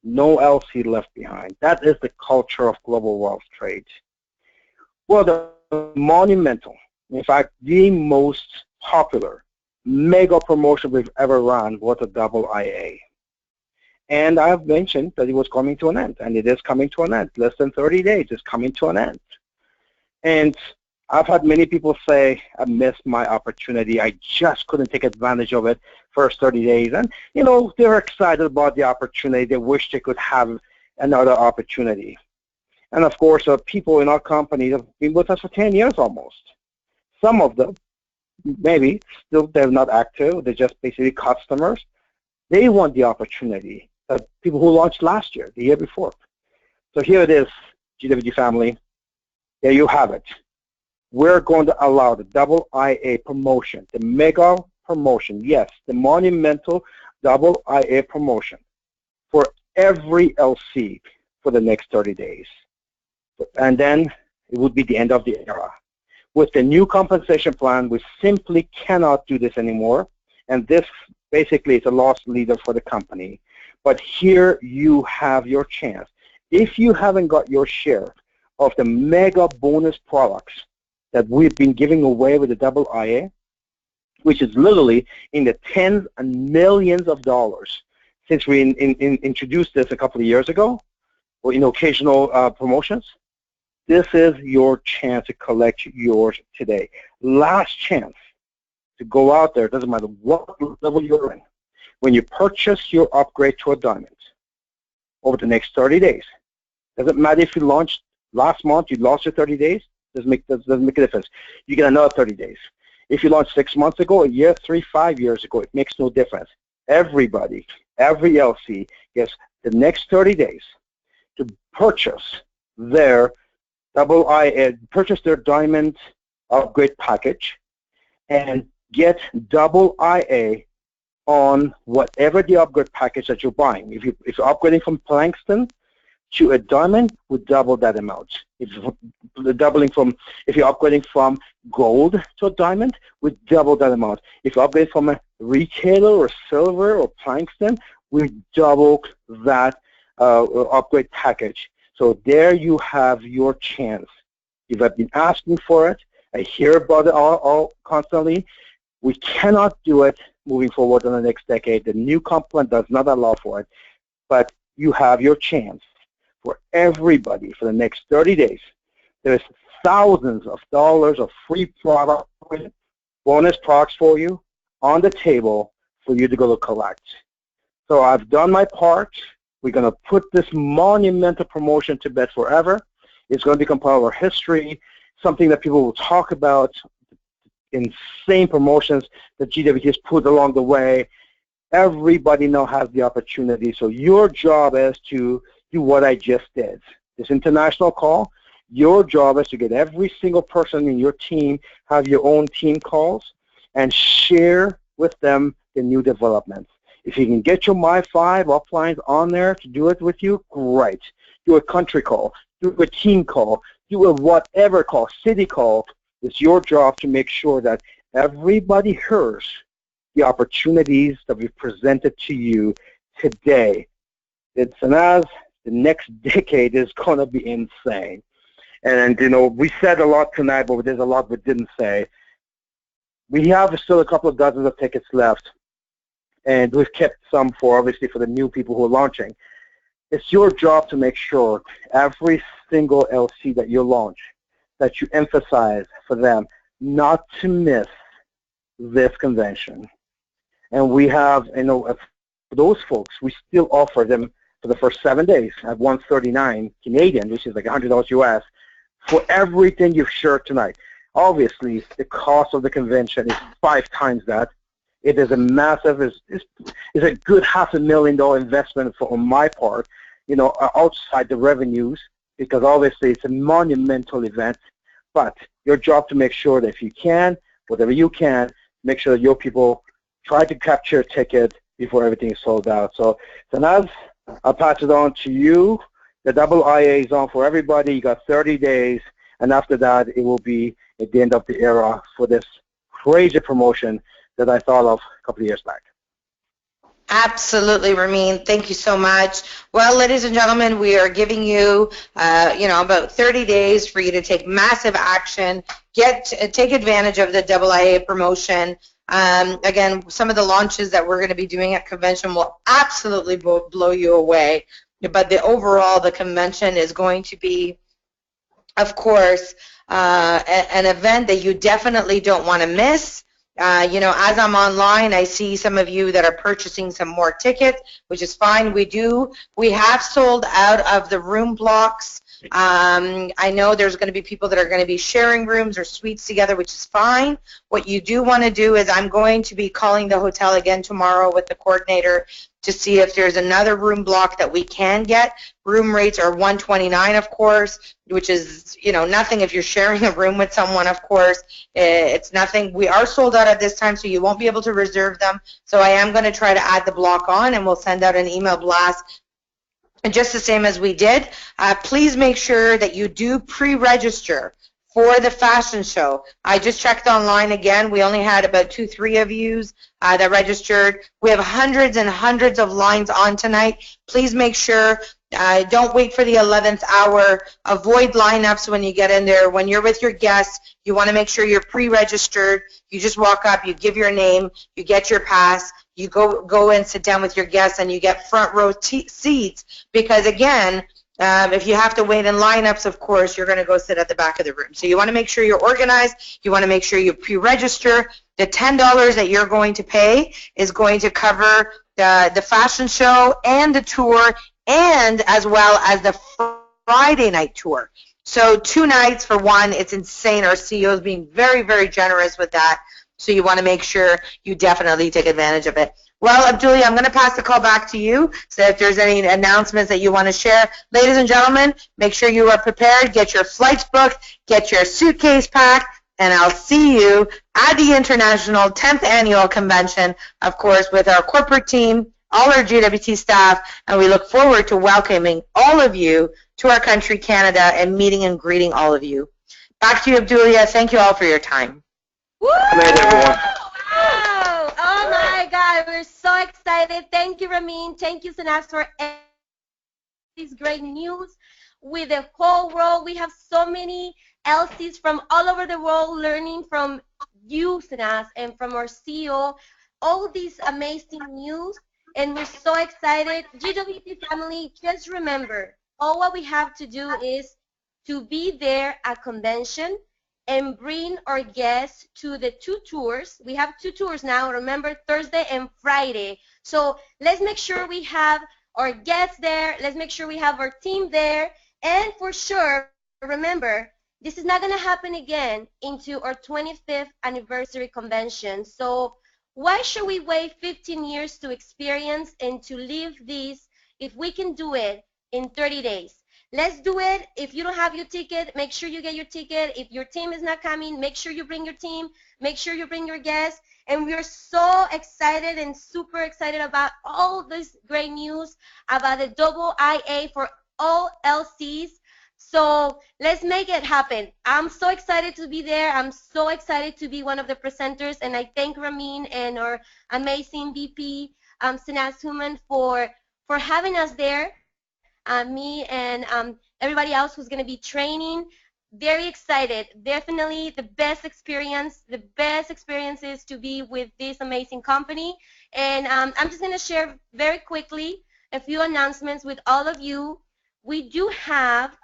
No LC left behind. That is the culture of global wealth trade. Well, the monumental, in fact, the most popular mega promotion we've ever run was a double IA. And I've mentioned that it was coming to an end, and it is coming to an end. Less than 30 days, it's coming to an end. And I've had many people say, I missed my opportunity. I just couldn't take advantage of it first 30 days. And, they're excited about the opportunity. They wish they could have another opportunity. And, of course, people in our company have been with us for 10 years almost. Some of them, maybe, still they're not active. They're just basically customers. They want the opportunity. People who launched last year, the year before. So here it is, GWT family. There you have it. We're going to allow the double IA promotion, the mega promotion, yes, the monumental double IA promotion for every LC for the next 30 days. And then it would be the end of the era. With the new compensation plan, we simply cannot do this anymore. And this basically is a lost leader for the company. But here you have your chance. If you haven't got your share of the mega bonus products that we've been giving away with the double IA, which is literally in the tens and millions of dollars since we introduced this a couple of years ago, or in occasional promotions, this is your chance to collect yours today. Last chance to go out there, doesn't matter what level you're in. When you purchase your upgrade to a diamond over the next 30 days, doesn't matter if you launched last month, you lost your 30 days, doesn't make a difference. You get another 30 days. If you launched 6 months ago, a year, 3, 5 years ago, it makes no difference. Everybody, every LC gets the next 30 days to purchase their double IA, purchase their diamond upgrade package and get double IA on whatever the upgrade package that you're buying. If you're upgrading from Plankston to a diamond, we double that amount. If you're upgrading from gold to a diamond, we double that amount. If you're upgrading from a retailer or silver or Plankston, we double that upgrade package. So there you have your chance. If I've been asking for it, I hear about it all constantly. We cannot do it moving forward in the next decade. The new comp plan does not allow for it, but you have your chance for everybody for the next 30 days. There's thousands of dollars of free product, bonus products for you on the table for you to go to collect. So I've done my part. We're going to put this monumental promotion to bed forever. It's going to become part of our history, something that people will talk about, insane promotions that GWT has put along the way. Everybody now has the opportunity. So your job is to do what I just did. This international call, your job is to get every single person in your team, have your own team calls, and share with them the new developments. If you can get your My5 uplines on there to do it with you, great. Do a country call, do a team call, do a whatever call, city call. It's your job to make sure that everybody hears the opportunities that we've presented to you today. It's Sanaz, the next decade is going to be insane. And, you know, we said a lot tonight, but there's a lot we didn't say. We have still a couple of dozens of tickets left, and we've kept some for, obviously, for the new people who are launching. It's your job to make sure every single LC that you launch, that you emphasize for them not to miss this convention. And we have, you know, for those folks, we still offer them for the first 7 days at $139 Canadian, which is like $100 US, for everything you've shared tonight. Obviously, the cost of the convention is 5 times that. It is a massive, is a good $500,000 investment on my part, you know, outside the revenues, because obviously it's a monumental event. But your job to make sure that if you can, whatever you can, make sure that your people try to capture a ticket before everything is sold out. So, Sanaz, I'll pass it on to you. The double IA is on for everybody. You got 30 days, and after that, it will be at the end of the era for this crazy promotion that I thought of a couple of years back. Absolutely, Ramin. Thank you so much. Well, ladies and gentlemen, we are giving you, about 30 days for you to take massive action, take advantage of the AA promotion. Again, some of the launches that we're going to be doing at convention will absolutely blow you away. But the convention is going to be, of course, an event that you definitely don't want to miss. As I'm online, I see some of you that are purchasing some more tickets, which is fine. We have sold out of the room blocks. I know there's going to be people that are going to be sharing rooms or suites together, which is fine. What you do want to do is I'm going to be calling the hotel again tomorrow with the coordinator to see if there's another room block that we can get. Room rates are $129, of course, which is, nothing if you're sharing a room with someone, of course. It's nothing. We are sold out at this time, so you won't be able to reserve them. So I am going to try to add the block on, and we'll send out an email blast. And just the same as we did, please make sure that you do pre-register for the fashion show. I just checked online again. We only had about 2-3 of you that registered. We have hundreds and hundreds of lines on tonight. Please make sure, don't wait for the 11th hour. Avoid lineups when you get in there. When you're with your guests, you want to make sure you're pre-registered. You just walk up, you give your name, you get your pass, you go and sit down with your guests, and you get front row seats, because again, if you have to wait in lineups, of course, you're going to go sit at the back of the room. So you want to make sure you're organized. You want to make sure you pre-register. The $10 that you're going to pay is going to cover the fashion show and the tour, and as well as the Friday night tour. So 2 nights for one. It's insane. Our CEO is being very, very generous with that. So you want to make sure you definitely take advantage of it. Well, Abdulia, I'm going to pass the call back to you, so if there's any announcements that you want to share. Ladies and gentlemen, make sure you are prepared. Get your flights booked. Get your suitcase packed. And I'll see you at the International 10th Annual Convention, of course, with our corporate team, all our GWT staff, and we look forward to welcoming all of you to our country, Canada, and meeting and greeting all of you. Back to you, Abdulia. Thank you all for your time. Woo! Good night, everyone. Wow! Oh my God, we're so excited. Thank you, Ramin. Thank you, Sanaz, for this great news with the whole world. We have so many LCs from all over the world learning from you, Sanaz, and from our CEO, all these amazing news, and we're so excited. GWT family, just remember, all what we have to do is to be there at convention and bring our guests to the 2 tours. We have 2 tours now, remember, Thursday and Friday. So let's make sure we have our guests there. Let's make sure we have our team there. And for sure, remember, this is not going to happen again into our 25th anniversary convention. So why should we wait 15 years to experience and to live this if we can do it in 30 days. Let's do it. If you don't have your ticket, make sure you get your ticket. If your team is not coming, make sure you bring your team. Make sure you bring your guests. And we are so excited and super excited about all this great news about the double IA for all LCs. So let's make it happen. I'm so excited to be there. I'm so excited to be one of the presenters. And I thank Ramin and our amazing VP, Sanaz Hooman, for having us there. Me and everybody else who's going to be training. Very excited. Definitely the best experience. The best experience is to be with this amazing company. And I'm just going to share very quickly a few announcements with all of you. We do have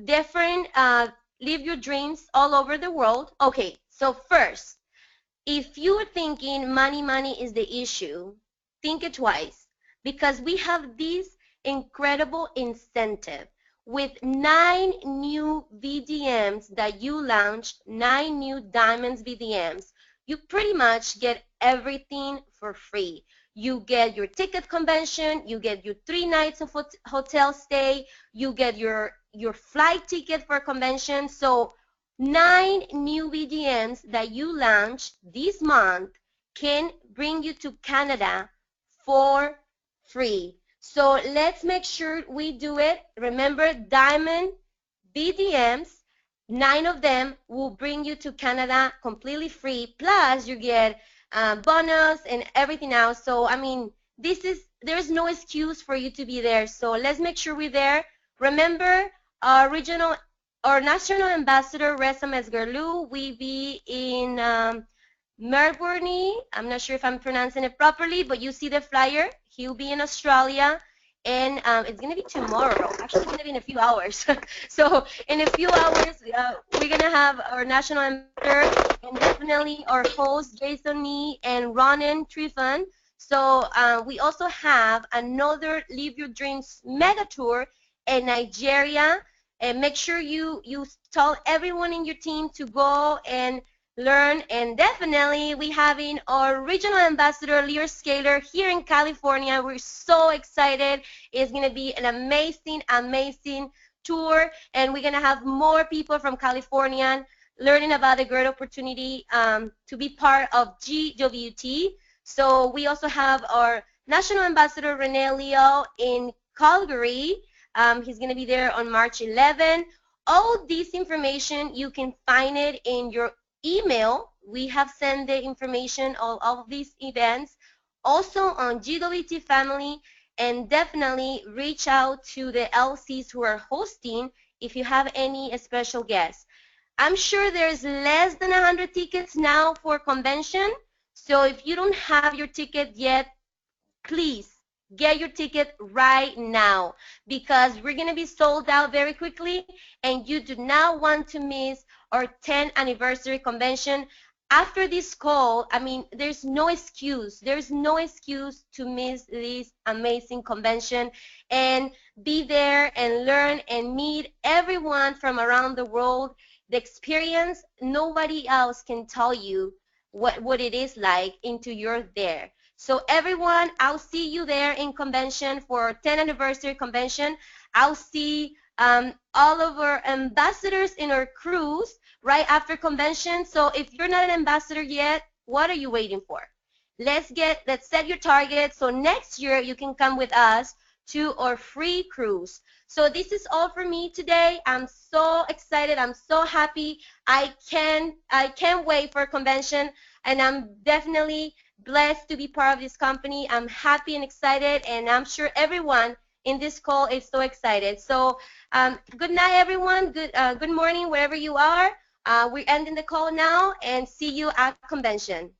different Live Your Dreams all over the world. Okay, so first, if you're thinking money is the issue, think it twice, because we have this incredible incentive with 9 new VDMs that you launched, 9 new Diamonds VDMs. You pretty much get everything for free. You get your ticket convention, you get your 3 nights of hotel stay, you get your flight ticket for convention. So 9 new VDMs that you launch this month can bring you to Canada for free. So let's make sure we do it. Remember, Diamond VDMs, 9 of them will bring you to Canada completely free. Plus, you get bonus and everything else. So, I mean, there's no excuse for you to be there. So let's make sure we're there. Remember, our national ambassador, Mesgarlou, will be in Melbourne. I'm not sure if I'm pronouncing it properly, but you see the flyer. He'll be in Australia, and it's going to be tomorrow. Actually, it's going to be in a few hours. So in a few hours, we're going to have our national ambassador and definitely our host, Jason Nee and Ronan Trifan. So we also have another Live Your Dreams mega tour in Nigeria. And make sure you tell everyone in your team to go and learn. And definitely we having our regional ambassador, Lear Scaler, here in California. We're so excited. It's going to be an amazing tour. And we're going to have more people from California learning about the great opportunity to be part of GWT. So we also have our national ambassador, Rene Leo, in Calgary. He's going to be there on March 11. All this information, you can find it in your email. We have sent the information of all of these events also on GWT family, and definitely reach out to the LCs who are hosting if you have any special guests. I'm sure there's less than 100 tickets now for convention, so if you don't have your ticket yet, please get your ticket right now, because we're going to be sold out very quickly, and you do not want to miss our 10th anniversary convention. After this call, I mean, there's no excuse. There's no excuse to miss this amazing convention, and be there and learn and meet everyone from around the world. The experience, nobody else can tell you what it is like until you're there. So everyone, I'll see you there in convention for our 10th anniversary convention. I'll see all of our ambassadors in our cruise right after convention. So if you're not an ambassador yet, what are you waiting for? Let's set your target so next year you can come with us to our free cruise. So this is all for me today. I'm so excited. I'm so happy. I can't wait for convention, and I'm definitely blessed to be part of this company. I'm happy and excited, and I'm sure everyone in this call is so excited. So good night, everyone. Good morning, wherever you are. We're ending the call now, and see you at convention.